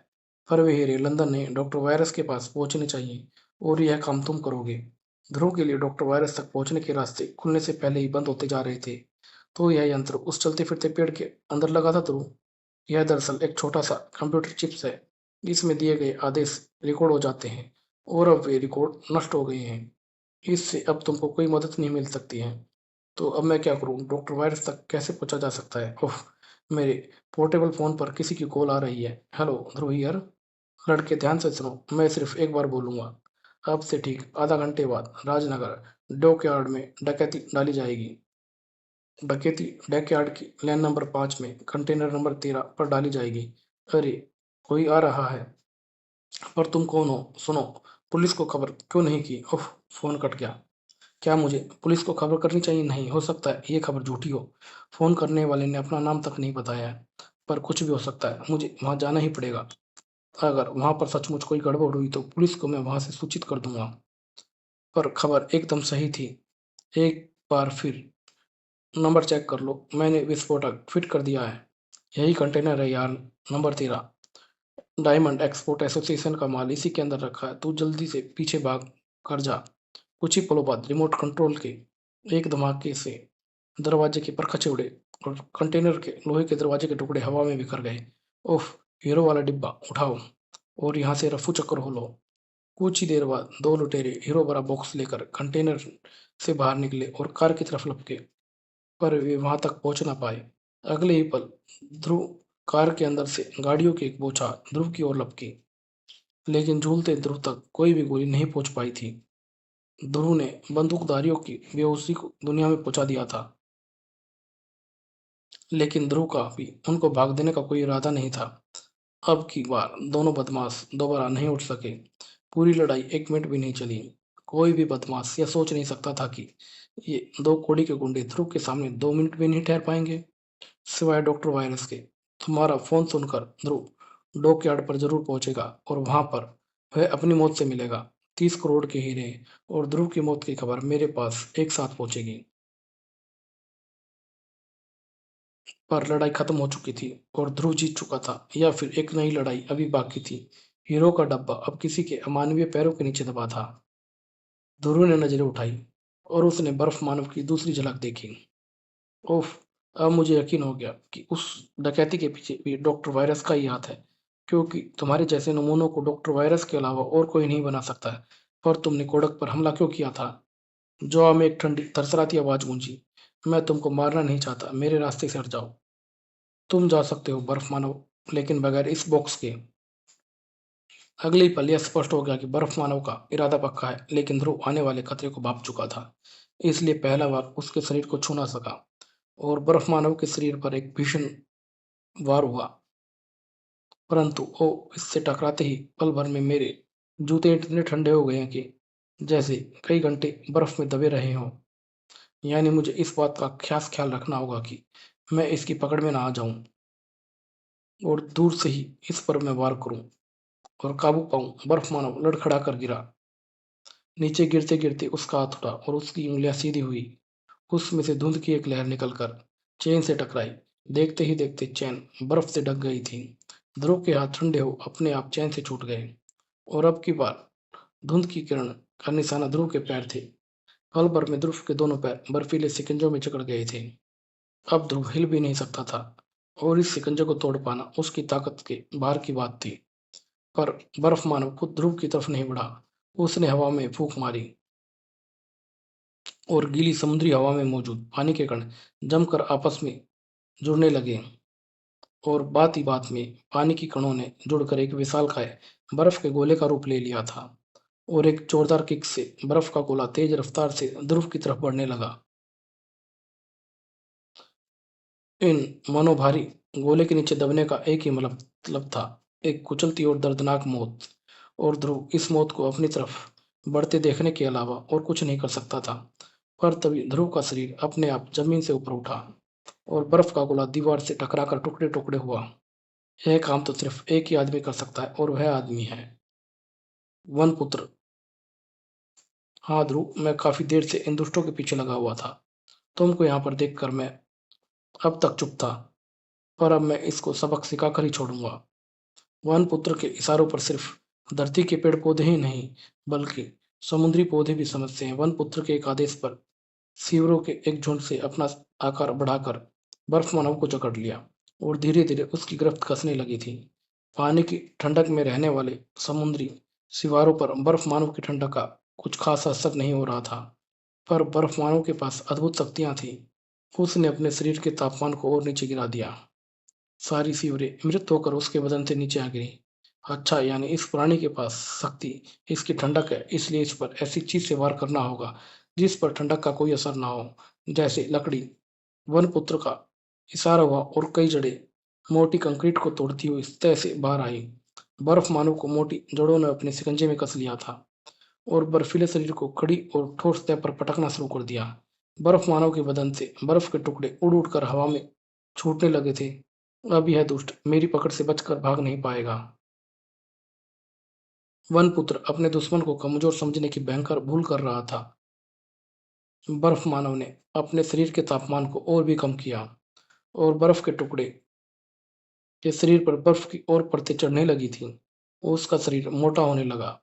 पर वे हीरे लंदन ने डॉक्टर वायरस के पास पहुंचने चाहिए, और यह काम तुम करोगे। ध्रुव के लिए डॉक्टर वायरस तक पहुंचने के रास्ते खुलने से पहले ही बंद होते जा रहे थे। तो यह यंत्र उस चलते फिरते पेड़ के अंदर लगा था ध्रुव। यह दरअसल एक छोटा सा कंप्यूटर चिप्स है। इसमें दिए गए आदेश रिकॉर्ड हो जाते हैं, और अब वे रिकॉर्ड नष्ट हो गए हैं। इससे अब तुमको कोई मदद नहीं मिल सकती है। तो अब मैं क्या करूं? डॉक्टर वायरस तक कैसे पहुंचा जा सकता है? ओह, मेरे पोर्टेबल फोन पर किसी की कॉल आ रही है। Hello Dhruv here. लड़के ध्यान से सुनो, मैं सिर्फ एक बार बोलूंगा। अब से ठीक आधा घंटे बाद राजनगर डॉकयार्ड में डकैती डाली जाएगी। डकैती डॉकयार्ड की लैन नंबर 5 में कंटेनर नंबर 13 पर डाली जाएगी। अरे, कोई आ रहा है। पर तुम कौन हो? सुनो, पुलिस को खबर क्यों नहीं की? ओह, फोन कट गया। क्या मुझे पुलिस को खबर करनी चाहिए? नहीं, हो सकता है ये खबर झूठी हो। फोन करने वाले ने अपना नाम तक नहीं बताया है। पर कुछ भी हो सकता है, मुझे वहां जाना ही पड़ेगा। अगर वहां पर सचमुच कोई गड़बड़ हुई तो पुलिस को मैं वहां से सूचित कर दूंगा। पर खबर एकदम सही थी। एक बार फिर नंबर चेक कर लो, मैंने विस्फोटक फिट कर दिया है। यही कंटेनर है यार, नंबर 13। डायमंड एक्सपोर्ट एसोसिएशन का माल इसी के अंदर रखा है। तू जल्दी से पीछे भाग कर जा। कुछ ही पलों बाद रिमोट कंट्रोल के एक धमाके से दरवाजे के परखचे उड़े, और कंटेनर के लोहे के दरवाजे के टुकड़े हवा में बिखर गए। उफ, हीरो वाला डिब्बा उठाओ, और यहाँ से रफू चक्कर हो लो। कुछ ही देर बाद दो लुटेरे हीरो भरा बॉक्स लेकर कंटेनर से बाहर निकले और कार की तरफ लपके, पर वे वहां तक पहुंच ना पाए। अगले ही पल ध्रुव कार के अंदर से गाड़ियों की एक बौछार ध्रुव की ओर लपकी, लेकिन झूलते ध्रुव तक कोई भी गोली नहीं पहुंच पाई थी। ध्रुव ने बंदूकधारियों की बेहोशी को दुनिया में पहुंचा दिया था, लेकिन ध्रुव का भी उनको भाग देने का कोई इरादा नहीं था। अब की बार दोनों बदमाश दोबारा नहीं उठ सके। पूरी लड़ाई 1 मिनट भी नहीं चली। कोई भी बदमाश यह सोच नहीं सकता था कि ये दो कोड़ी के गुंडे ध्रुव के सामने 2 मिनट भी नहीं ठहर पाएंगे, सिवाय डॉक्टर वायरस के। तुम्हारा फोन सुनकर ध्रुव डॉकयार्ड पर जरूर पहुंचेगा, और वहां पर वह अपनी मौत से मिलेगा। 30 करोड़ के हीरे और ध्रुव की मौत की खबर मेरे पास एक साथ पहुंचेगी। पर लड़ाई खत्म हो चुकी थी, और ध्रुव जीत चुका था, या फिर एक नई लड़ाई अभी बाकी थी। हीरो का डब्बा अब किसी के अमानवीय पैरों के नीचे दबा था। ध्रुव ने नजरें उठाई। और उसने बर्फ मानव की दूसरी झलक देखी। उफ! अब मुझे यकीन हो गया कि उस डकैती के पीछे भी डॉक्टर वायरस का ही हाथ है, क्योंकि तुम्हारे जैसे नमूनों को डॉक्टर वायरस के अलावा और कोई नहीं बना सकता है। पर तुमने कोडक पर हमला क्यों किया था? जौ में एक ठंडी थरथराती आवाज गूंजी। मैं तुमको मारना नहीं चाहता, मेरे रास्ते से हट जाओ। तुम जा सकते हो बर्फ मानव, लेकिन बगैर इस बॉक्स के। अगले ही पल यह स्पष्ट हो गया कि बर्फ मानव का इरादा पक्का है, लेकिन ध्रुव आने वाले खतरे को भांप चुका था। इसलिए पहला बार उसके शरीर को छू ना सका, और बर्फ मानव के शरीर पर एक भीषण वार हुआ। परंतु वो इससे टकराते ही पल भर में मेरे जूते इतने ठंडे हो गए हैं कि जैसे कई घंटे बर्फ में दबे रहे हों। यानी मुझे इस बात का खास ख्याल रखना होगा कि मैं इसकी पकड़ में ना आ जाऊं, और दूर से ही इस पर मैं वार करूं और काबू पाऊं। बर्फ मानव लड़खड़ा कर गिरा। नीचे गिरते गिरते उसका हाथ उठा और उसकी उंगलियां सीधी हुई। उसमें से धुंध की एक लहर निकलकर चेन से टकराई। देखते ही देखते चैन बर्फ से ढक गई थी। ध्रुव के हाथ ठंडे हो अपने आप चैन से छूट गए, और अब की बार धुंध की किरण का निशाना ध्रुव के पैर थे। पल भर में ध्रुव के दोनों पैर बर्फीले शिकंजों में जकड़ गए थे। अब ध्रुव हिल भी नहीं सकता था, और इस शिकंजे को तोड़ पाना उसकी ताकत के बाहर की बात थी। पर बर्फ मानव खुद ध्रुव की तरफ नहीं बढ़ा। उसने हवा में फूंक मारी, और गीली समुद्री हवा में मौजूद पानी के कण जमकर आपस में जुड़ने लगे, और बात ही बात में पानी की कणों ने जुड़कर एक विशालकाय बर्फ के गोले का रूप ले लिया था। और एक जोरदार किक से बर्फ का गोला तेज रफ्तार से ध्रुव की तरफ बढ़ने लगा। इन मनोभारी गोले के नीचे दबने का एक ही मतलब था, एक कुचलती और दर्दनाक मौत। और ध्रुव इस मौत को अपनी तरफ बढ़ते देखने के अलावा और कुछ नहीं कर सकता था। पर तभी ध्रुव का शरीर अपने आप जमीन से ऊपर उठा, और बर्फ का गोला दीवार से टकराकर टुकड़े टुकड़े हुआ। यह काम तो सिर्फ एक ही आदमी कर सकता है, और वह आदमी है वनपुत्र। हाँ ध्रुव, मैं काफी देर से इन दुष्टों के पीछे लगा हुआ था। तुमको यहाँ पर देखकर मैं अब तक चुप था, पर अब मैं इसको सबक सिखाकर ही छोड़ूंगा। वनपुत्र के इशारों पर सिर्फ धरती के पेड़ पौधे ही नहीं, बल्कि समुद्री पौधे भी समझते हैं। वनपुत्र के एक आदेश पर सीवरों के एक झुंड से अपना आकार बढ़ाकर बर्फ मानव को जकड़ लिया, और धीरे धीरे उसकी गिरफ्त कसने लगी थी। पानी की ठंडक में रहने वाले समुद्री सिवारों पर बर्फ मानव की ठंडक का कुछ खास असर नहीं हो रहा था। पर बर्फ मानव के पास अद्भुत शक्तियां थीं। उसने अपने शरीर के तापमान को और नीचे गिरा दिया। सारी सीवरें मृत होकर उसके बदन से नीचे आ गिरी। अच्छा, यानी इस प्राणी के पास शक्ति इसकी ठंडक है, इसलिए इस पर ऐसी चीज से वार करना होगा जिस पर ठंडक का कोई असर ना हो, जैसे लकड़ी। वनपुत्र का इशारा हुआ, और कई जड़ें मोटी कंक्रीट को तोड़ती हुई इस तह से बाहर आई। बर्फ मानव को मोटी जड़ों ने अपने शिकंजे में कस लिया था, और बर्फीले शरीर को खड़ी और ठोस सतह पर पटकना शुरू कर दिया। बर्फ मानव के बदन से बर्फ के टुकड़े उड़ उड़कर हवा में छूटने लगे थे। अब यह दुष्ट मेरी पकड़ से बचकर भाग नहीं पाएगा। वनपुत्र अपने दुश्मन को कमजोर समझने की भयंकर भूल कर रहा था। बर्फ मानव ने अपने शरीर के तापमान को और भी कम किया, और बर्फ के टुकड़े के शरीर पर बर्फ की और परतें चढ़ने लगी थीं। उसका शरीर मोटा होने लगा,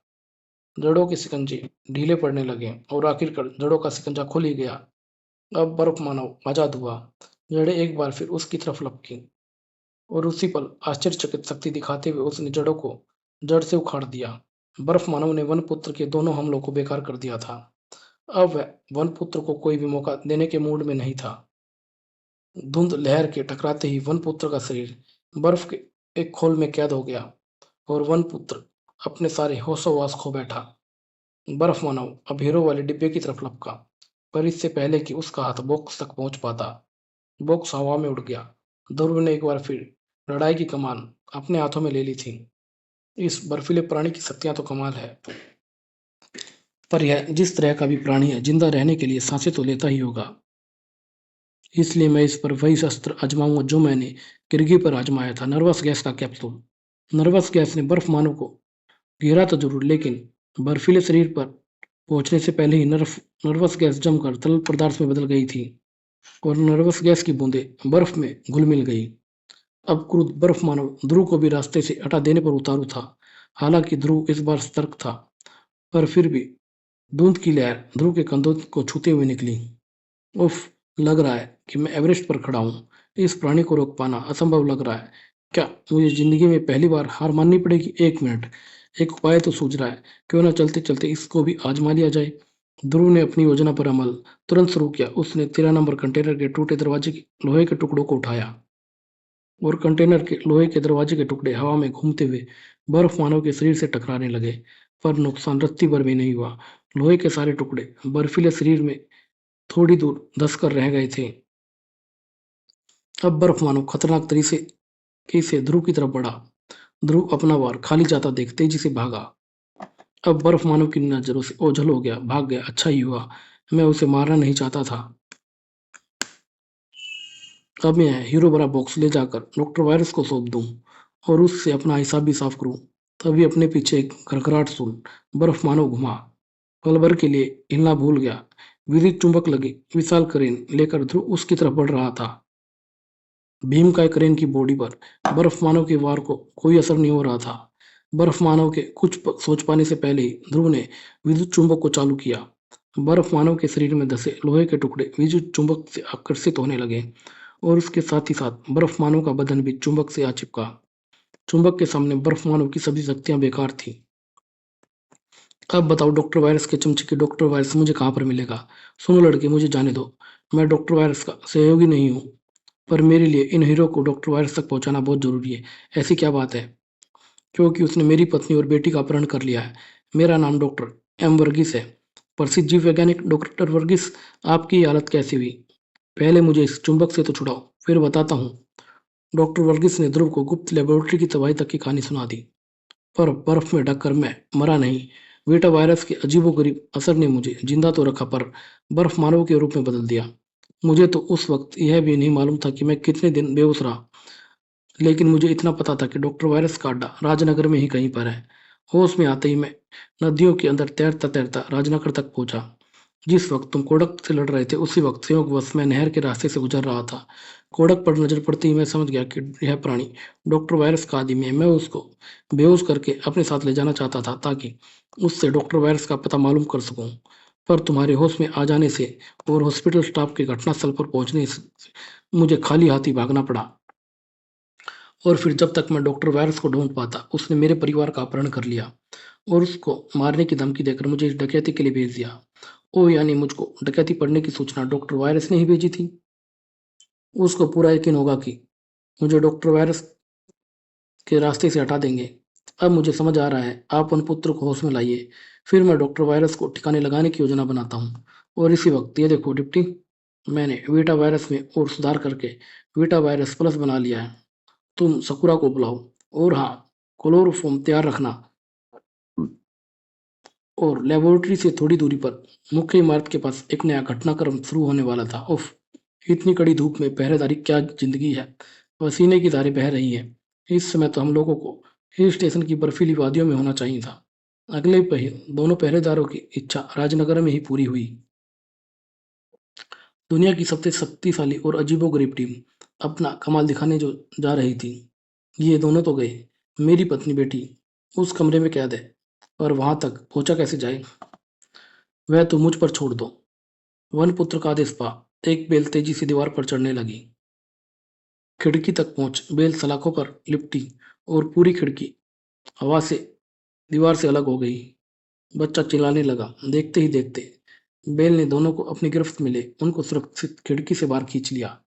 जड़ों के शिकंजे ढीले पड़ने लगे, और आखिरकार जड़ों का शिकंजा खुल ही गया। अब बर्फ मानव आजाद हुआ। जड़ें एक बार फिर उसकी तरफ लपकीं, और उसी पल आश्चर्यचकित शक्ति दिखाते हुए उसने जड़ों को जड़ से उखाड़ दिया। बर्फ मानव ने वनपुत्र के दोनों हमलों को बेकार कर दिया था। अब वह वनपुत्र को कोई भी मौका देने के मूड में नहीं था। धुंध लहर के टकराते ही वनपुत्र का शरीर बर्फ के एक खोल में कैद हो गया, और वनपुत्र अपने सारे होशोवास खो बैठा। बर्फ मानव अब हीरो वाले डिब्बे की तरफ लपका, पर इससे पहले कि उसका हाथ बॉक्स तक पहुंच पाता, बॉक्स हवा में उड़ गया। ध्रुव ने एक बार फिर लड़ाई की कमान अपने हाथों में ले ली थी। इस बर्फीले प्राणी की शक्तियां तो कमाल है, पर यह जिस तरह का भी प्राणी है, जिंदा रहने के लिए सांसें तो लेता ही होगा। इसलिए मैं इस पर वही शस्त्र आजमाऊंगा जो मैंने किरगी पर आजमाया था, नर्वस गैस का कैप्सूल। नर्वस गैस ने बर्फ मानव को घेरा तो जरूर, लेकिन बर्फीले शरीर पर पहुंचने से पहले ही नर्वस गैस जमकर तरल पदार्थ में बदल गई थी, और नर्वस गैस की बूंदें बर्फ में घुल मिल गई। अब क्रुद्ध बर्फ मानव ध्रुव को भी रास्ते से हटा देने पर उतारू था। हालांकि ध्रुव इस बार सतर्क था, पर फिर भी धुंध की लहर ध्रुव के कंधों को छूते हुए निकली। उफ! लग रहा है कि मैं एवरेस्ट पर खड़ा हूँ। इस प्राणी को रोक पाना असंभव लग रहा है। क्या मुझे ज़िंदगी में पहली बार हार माननी पड़ेगी? 1 मिनट, एक उपाय तो सूझ रहा है। क्यों ना चलते-चलते इसको भी आज़मा लिया जाए? ध्रुव ने अपनी योजना पर अमल तुरंत शुरू किया। उसने 13 नंबर कंटेनर के टूटे दरवाजे के लोहे के टुकड़ों को उठाया और कंटेनर के लोहे के दरवाजे के टुकड़े हवा में घूमते हुए बर्फ मानव के शरीर से टकराने लगे। पर नुकसान रत्ती भर भी नहीं हुआ। लोहे के सारे टुकड़े बर्फीले शरीर में थोड़ी दूर धंसकर रह गए थे। अब बर्फ मानो खतरनाक तरीके से ध्रुव की तरफ बढ़ा। ध्रुव अपना वार खाली जाता देख तेजी से भागा। अब बर्फ मानव की नजरों से ओझल हो गया, भाग गया। अच्छा ही हुआ, मैं उसे मारना नहीं चाहता था। अब मैं हीरो भरा बॉक्स ले जाकर डॉक्टर वायरस को सौंप दूं और उससे अपना हिसाब भी साफ करूं। तभी अपने पीछे एक खड़खड़ाहट सुन बर्फ मानव घुमा। पल भर के लिए हिलना भूल गया। विद्युत चुंबक लगी विशाल क्रेन लेकर ध्रुव उसकी तरफ बढ़ रहा था। भीमकाय क्रेन की बॉडी पर बर्फ मानव के वार को कोई असर नहीं हो रहा था। बर्फ मानव के सोच पाने से पहले ही ध्रुव ने विद्युत चुंबक को चालू किया। बर्फ मानव के शरीर में धसे लोहे के टुकड़े विद्युत चुंबक से आकर्षित होने लगे और उसके साथ ही साथ बर्फ मानव का बदन भी चुंबक से आ चिपका। चुंबक के सामने बर्फ मानव की सभी शक्तियां बेकार थी। अब बताओ डॉक्टर वायरस के चमचे के डॉक्टर वायरस मुझे कहाँ पर मिलेगा? सुनो लड़के, मुझे जाने दो। मैं डॉक्टर वायरस का सहयोगी नहीं हूँ, पर मेरे लिए इन हीरो को डॉक्टर वायरस तक पहुँचाना बहुत ज़रूरी है। ऐसी क्या बात है? क्योंकि उसने मेरी पत्नी और बेटी का अपहरण कर लिया है। मेरा नाम डॉक्टर एम वर्गीस है। प्रसिद्ध जीव वैज्ञानिक डॉक्टर वर्गीस, आपकी ये हालत कैसे हुई? पहले मुझे इस चुंबक से तो छुड़ाओ, फिर बताता हूँ। डॉक्टर वर्गीस ने ध्रुव को गुप्त लेबोरेटरी की तबाही तक की कहानी सुना दी। पर बर्फ में ढककर मैं मरा नहीं। बेटा वायरस के अजीबोगरीब असर ने मुझे जिंदा तो रखा, पर बर्फ मानव के रूप में बदल दिया। मुझे तो उस वक्त यह भी नहीं मालूम था कि मैं कितने दिन बेहोश रहा, लेकिन मुझे इतना पता था कि डॉक्टर वायरस का अड्डा राजनगर में ही कहीं पर है। होश में आते ही मैं नदियों के अंदर तैरता तैरता राजनगर तक पहुंचा। जिस वक्त तुम कोड़क से लड़ रहे थे, उसी वक्त संयोगवश मैं नहर के रास्ते से गुजर रहा था। कोड़क पर नजर पड़ते ही मैं समझ गया कि यह प्राणी डॉक्टर वायरस का आदमी है। मैं उसको बेहोश करके अपने साथ ले जाना चाहता था, ताकि उससे डॉक्टर वायरस का पता मालूम कर सकूं। पर तुम्हारे होश में आ जाने से और हॉस्पिटल स्टाफ के घटनास्थल पर पहुंचने से मुझे खाली हाथ ही भागना पड़ा। और फिर जब तक मैं डॉक्टर वायरस को ढूंढ पाता, उसने मेरे परिवार का अपहरण कर लिया और उसको मारने की धमकी देकर मुझे इस डकैती के लिए भेज दिया। ओ, यानी मुझको डकैती पड़ने की सूचना डॉक्टर वायरस ने ही भेजी थी। उसको पूरा यकीन होगा कि मुझे डॉक्टर वायरस के रास्ते से हटा देंगे। अब मुझे समझ आ रहा है। आप उन पुत्र को होश में लाइए, फिर मैं डॉक्टर वायरस को ठिकाने लगाने की योजना बनाता हूँ। और इसी वक्त ये देखो डिप्टी, मैंने वीटा वायरस में और सुधार करके वीटा वायरस प्लस बना लिया है। तुम सकुरा को बुलाओ और हाँ, क्लोरोफॉर्म तैयार रखना। और लेबोरेटरी से थोड़ी दूरी पर मुख्य इमारत के पास एक नया घटनाक्रम शुरू होने वाला था। उफ! इतनी कड़ी धूप में पहरेदारी क्या जिंदगी है। पसीने की धारें बह रही हैं। इस समय तो हम लोगों को हिल स्टेशन की बर्फीली वादियों में होना चाहिए था। अगले पह दोनों पहरेदारों की इच्छा राजनगर में ही पूरी हुई। दुनिया की सबसे शक्तिशाली और अजीबोगरीब टीम अपना कमाल दिखाने जो जा रही थी। ये दोनों तो गए, मेरी पत्नी बेटी उस कमरे में कैद है, पर वहां तक पहुंचा कैसे जाए? वह तो मुझ पर छोड़ दो। वन पुत्र का आदेश पा एक बेल तेजी से दीवार पर चढ़ने लगी। खिड़की तक पहुंच बेल सलाखों पर लिपटी और पूरी खिड़की हवा से दीवार से अलग हो गई। बच्चा चिल्लाने लगा। देखते ही देखते बेल ने दोनों को अपनी गिरफ्त में ले उनको सुरक्षित खिड़की से बाहर खींच लिया।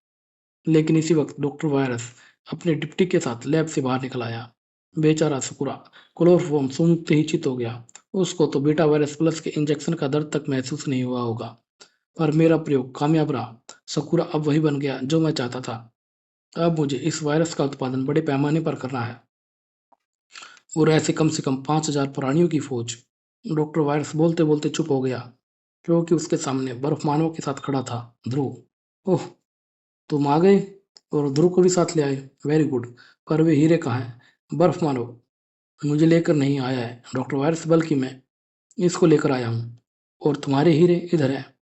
लेकिन इसी वक्त डॉक्टर वायरस अपने डिप्टी के साथ लैब से बाहर निकल आया। बेचारा सकुरा क्लोरोफॉर्म सूंघते ही चित हो गया। उसको तो बीटा वायरस प्लस के इंजेक्शन का दर्द तक महसूस नहीं हुआ होगा। पर मेरा प्रयोग कामयाब रहा। सकुरा अब वही बन गया जो मैं चाहता था। अब मुझे इस वायरस का उत्पादन बड़े पैमाने पर करना है, और ऐसे कम से कम 5,000 प्राणियों की फौज। डॉक्टर वायरस बोलते बोलते चुप हो गया, क्योंकि उसके सामने बर्फ मानव के साथ खड़ा था ध्रुव। ओह, तुम आ गए और ध्रुव को भी साथ ले आए। Very good. पर वे हीरे कहाँ हैं? बर्फ मानव मुझे लेकर नहीं आया है डॉक्टर वायरस, बल्कि मैं इसको लेकर आया हूँ। और तुम्हारे हीरे इधर है।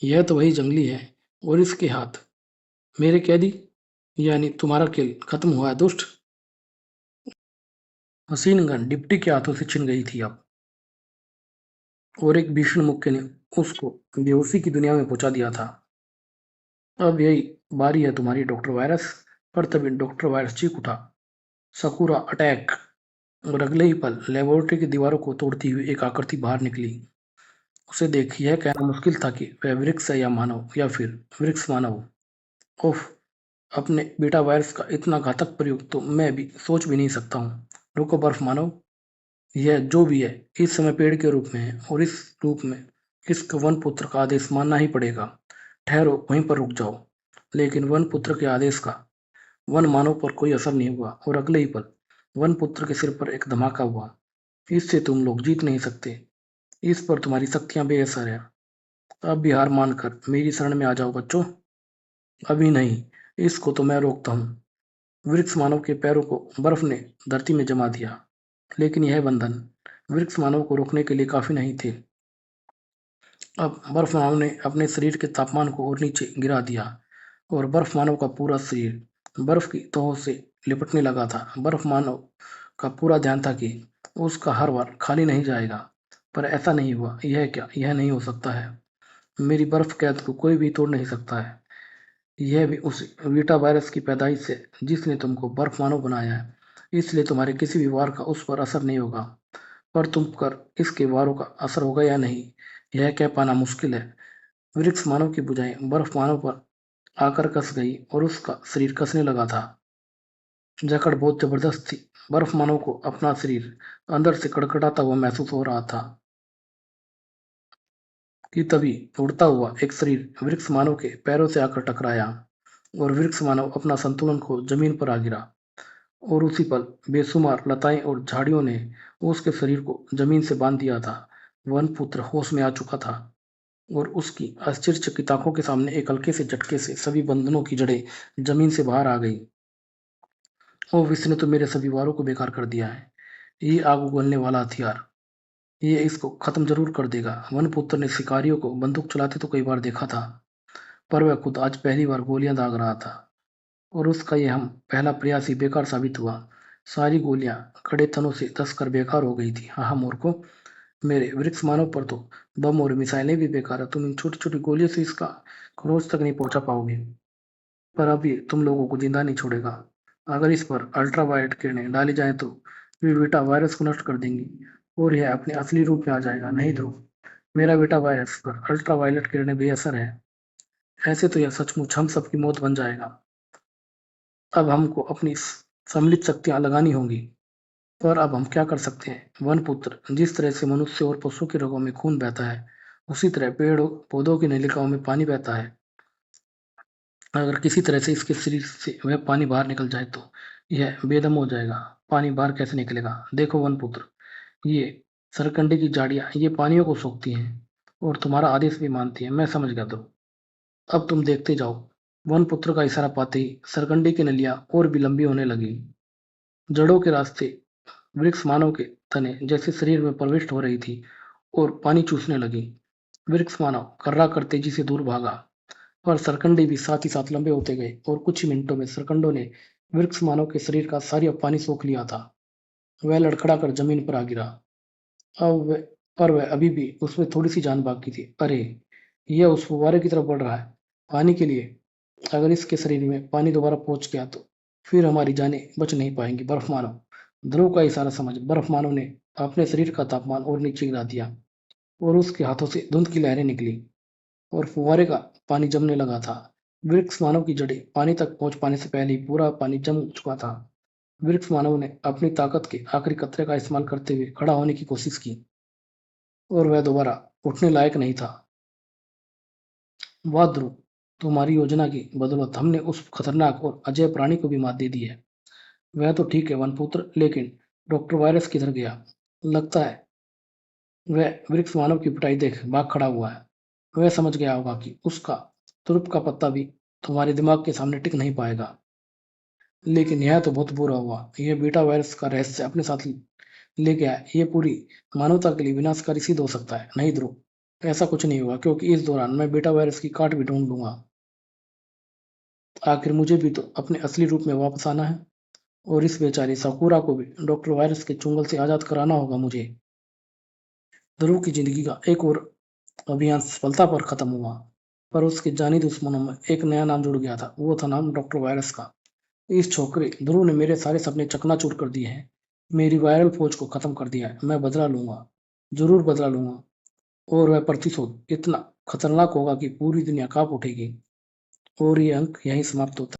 यह तो वही जंगली है, और इसके हाथ मेरे कैदी। यानी तुम्हारा खेल खत्म हुआ है दुष्ट। हसीन गन डिप्टी के हाथों से छिन गई थी अब। और एक भीषण मुक्के ने उसको बेहोशी की दुनिया में पहुंचा दिया था। अब यही बारी है तुम्हारी डॉक्टर वायरस। पर तभी डॉक्टर वायरस चीख उठा, सकुरा अटैक। और अगले ही पल लेबोरेटरी की दीवारों को तोड़ती हुई एक आकृति बाहर निकली। उसे देख यह कहना मुश्किल था कि वह वृक्ष है या मानव, या फिर वृक्ष मानव। उफ, अपने बीटा वायरस का इतना घातक प्रयोग तो मैं भी सोच भी नहीं सकता हूँ। रुको बर्फ मानव, यह जो भी है इस समय पेड़ के रूप में है, और इस रूप में इसको वन पुत्र का आदेश मानना ही पड़ेगा। ठहरो, वहीं पर रुक जाओ। लेकिन वन पुत्र के आदेश का वन मानव पर कोई असर नहीं हुआ, और अगले ही पल वन पुत्र के सिर पर एक धमाका हुआ। इससे तुम लोग जीत नहीं सकते। इस पर तुम्हारी शक्तियां बेअसर है। अब भी हार मानकर मेरी शरण में आ जाओ बच्चों। अभी नहीं, इसको तो मैं रोकता हूँ। वृक्ष मानव के पैरों को बर्फ ने धरती में जमा दिया, लेकिन यह बंधन वृक्ष मानव को रोकने के लिए काफी नहीं थे। अब बर्फ मानव ने अपने शरीर के तापमान को और नीचे गिरा दिया, और बर्फ मानव का पूरा शरीर बर्फ की तहों से लिपटने लगा था। बर्फ मानव का पूरा ध्यान था कि उसका हर बार खाली नहीं जाएगा, पर ऐसा नहीं हुआ। यह क्या, यह नहीं हो सकता है। मेरी बर्फ कैद को कोई भी तोड़ नहीं सकता है। यह भी उस वीटा वायरस की पैदाइश से, जिसने तुमको बर्फ मानव बनाया है। इसलिए तुम्हारे किसी भी वार का उस पर असर नहीं होगा। पर तुम पर इसके वारों का असर होगा या नहीं, यह कह पाना मुश्किल है। वृक्ष मानव की भुजाएं बर्फ मानव पर आकर कस गई, और उसका शरीर कसने लगा था। जकड़ बहुत जबरदस्त थी। बर्फ मानव को अपना शरीर अंदर से कड़कड़ाता हुआ महसूस हो रहा था कि तभी उड़ता हुआ एक शरीर वृक्ष मानव के पैरों से आकर टकराया, और वृक्ष मानव अपना संतुलन खो जमीन पर आ गिरा। और उसी पल बेशुमार लताएं और झाड़ियों ने उसके शरीर को जमीन से बांध दिया था। वन पुत्र होश में आ चुका था, और उसकी आश्चर्यचकित आंखों के सामने एक हल्के से झटके से सभी बंधनों की जड़ें जमीन से बाहर आ गई। ओ, इसने तो मेरे सभी वारों को बेकार कर दिया है। ये आग उगलने वाला हथियार, ये इसको खत्म जरूर कर देगा। वन पुत्र ने शिकारियों को बंदूक चलाते तो कई बार देखा था, पर वह खुद आज पहली बार गोलियां दाग रहा था, और उसका यह हम पहला प्रयास ही बेकार साबित हुआ। सारी गोलियां खड़े तनों से धंस कर बेकार हो गई थी। हाँ हाँ मूर्खों, मेरे वृक्ष मानव पर तो बम और मिसाइलें भी बेकार है। तुम इन छोटी छोटी गोलियों से इसका खरोच तक नहीं पहुंचा पाओगे। पर अब ये तुम लोगों को जिंदा नहीं छोड़ेगा। अगर इस पर अल्ट्रावायलेट किरणें डाली जाएं तो वे बेटा वायरस को नष्ट कर देंगी, और यह अपने असली रूप में आ जाएगा। नहीं ध्रुव, मेरा बेटा वायरस पर अल्ट्रावायलेट किरणें बेअसर है। ऐसे तो यह सचमुच हम सबकी मौत बन जाएगा। अब हमको अपनी सम्मिलित शक्तियां लगानी होंगी। पर अब हम क्या कर सकते हैं वन पुत्र? जिस तरह से मनुष्य और पशु की रगों में खून बहता है, उसी तरह पेड़ पौधों की नलिकाओं में पानी बहता है। अगर किसी तरह से इसके शरीर से वह पानी बाहर निकल जाए तो यह बेदम हो जाएगा। पानी बाहर कैसे निकलेगा? देखो वन पुत्र, ये सरकंडे की झाड़ियां ये पानियों को सोखती हैं, और तुम्हारा आदेश भी मानती है। मैं समझ गया। तो अब तुम देखते जाओ। वन पुत्र का इशारा पाते ही सरकंडे की नलियां और भी लंबी होने लगी। जड़ों के रास्ते वृक्ष मानव के तने जैसे शरीर में प्रविष्ट हो रही थी, और पानी चूसने लगी। वृक्ष मानव कर्रा कर तेजी से दूर भागा, पर सरकंडे भी साथ ही साथ लंबे होते गए, और कुछ ही मिनटों में सरकंडों ने वृक्ष मानव के शरीर का सारी पानी सोख लिया था। वह लड़खड़ा कर जमीन पर आ गिरा। अब वह पर वह अभी भी उसमें थोड़ी सी जान बाकी थी। अरे, यह उस फुव्वारे की तरफ बढ़ रहा है, पानी के लिए। अगर इसके शरीर में पानी दोबारा पहुंच गया तो फिर हमारी जानें बच नहीं पाएंगी। बर्फ मानव, ध्रुव का इशारा समझ बर्फ मानव ने अपने शरीर का तापमान और नीचे गिरा दिया, और उसके हाथों से धुंध की लहरें निकली, और फुव्वारे का पानी जमने लगा था। वृक्ष मानव की जड़ें पानी तक पहुंच पाने से पहले ही पूरा पानी जम चुका था। वृक्ष मानव ने अपनी ताकत के आखिरी कतरे का इस्तेमाल करते हुए खड़ा होने की कोशिश की, और वह दोबारा उठने लायक नहीं था। वाह ध्रुव, तुम्हारी योजना की बदौलत हमने उस खतरनाक और अजय प्राणी को भी मात दे दी है। वह तो ठीक है वनपुत्र, लेकिन डॉक्टर वायरस किधर गया? लगता है वह वृक्ष मानव की पिटाई देख भाग खड़ा हुआ है। वह समझ गया होगा कि उसका तुरुप का पत्ता भी तुम्हारे दिमाग के सामने टिक नहीं पाएगा। लेकिन यह तो बहुत बुरा हुआ। यह बीटा वायरस का रहस्य अपने साथ ले गया है। ये पूरी मानवता के लिए विनाशकारी सिद्ध हो सकता है। नहीं ध्रुव, ऐसा कुछ नहीं होगा, क्योंकि इस दौरान मैं बीटा वायरस की काट भी ढूंढ लूंगा। आखिर मुझे भी तो अपने असली रूप में वापस आना है, और इस बेचारी साकुरा को भी डॉक्टर वायरस के चुंगल से आजाद कराना होगा मुझे। ध्रुव की जिंदगी का एक और अभियान सफलता पर खत्म हुआ, पर उसके जानी दुश्मनों में एक नया नाम जुड़ गया था। वो था नाम डॉक्टर वायरस का। इस छोकरे ध्रुव ने मेरे सारे सपने चकनाचूर कर दिए हैं। मेरी वायरल फौज को खत्म कर दिया है। मैं बदला लूंगा, जरूर बदला लूंगा। और वह प्रतिशोध इतना खतरनाक होगा कि पूरी दुनिया कांप उठेगी। और ये अंक यहीं समाप्त होता है।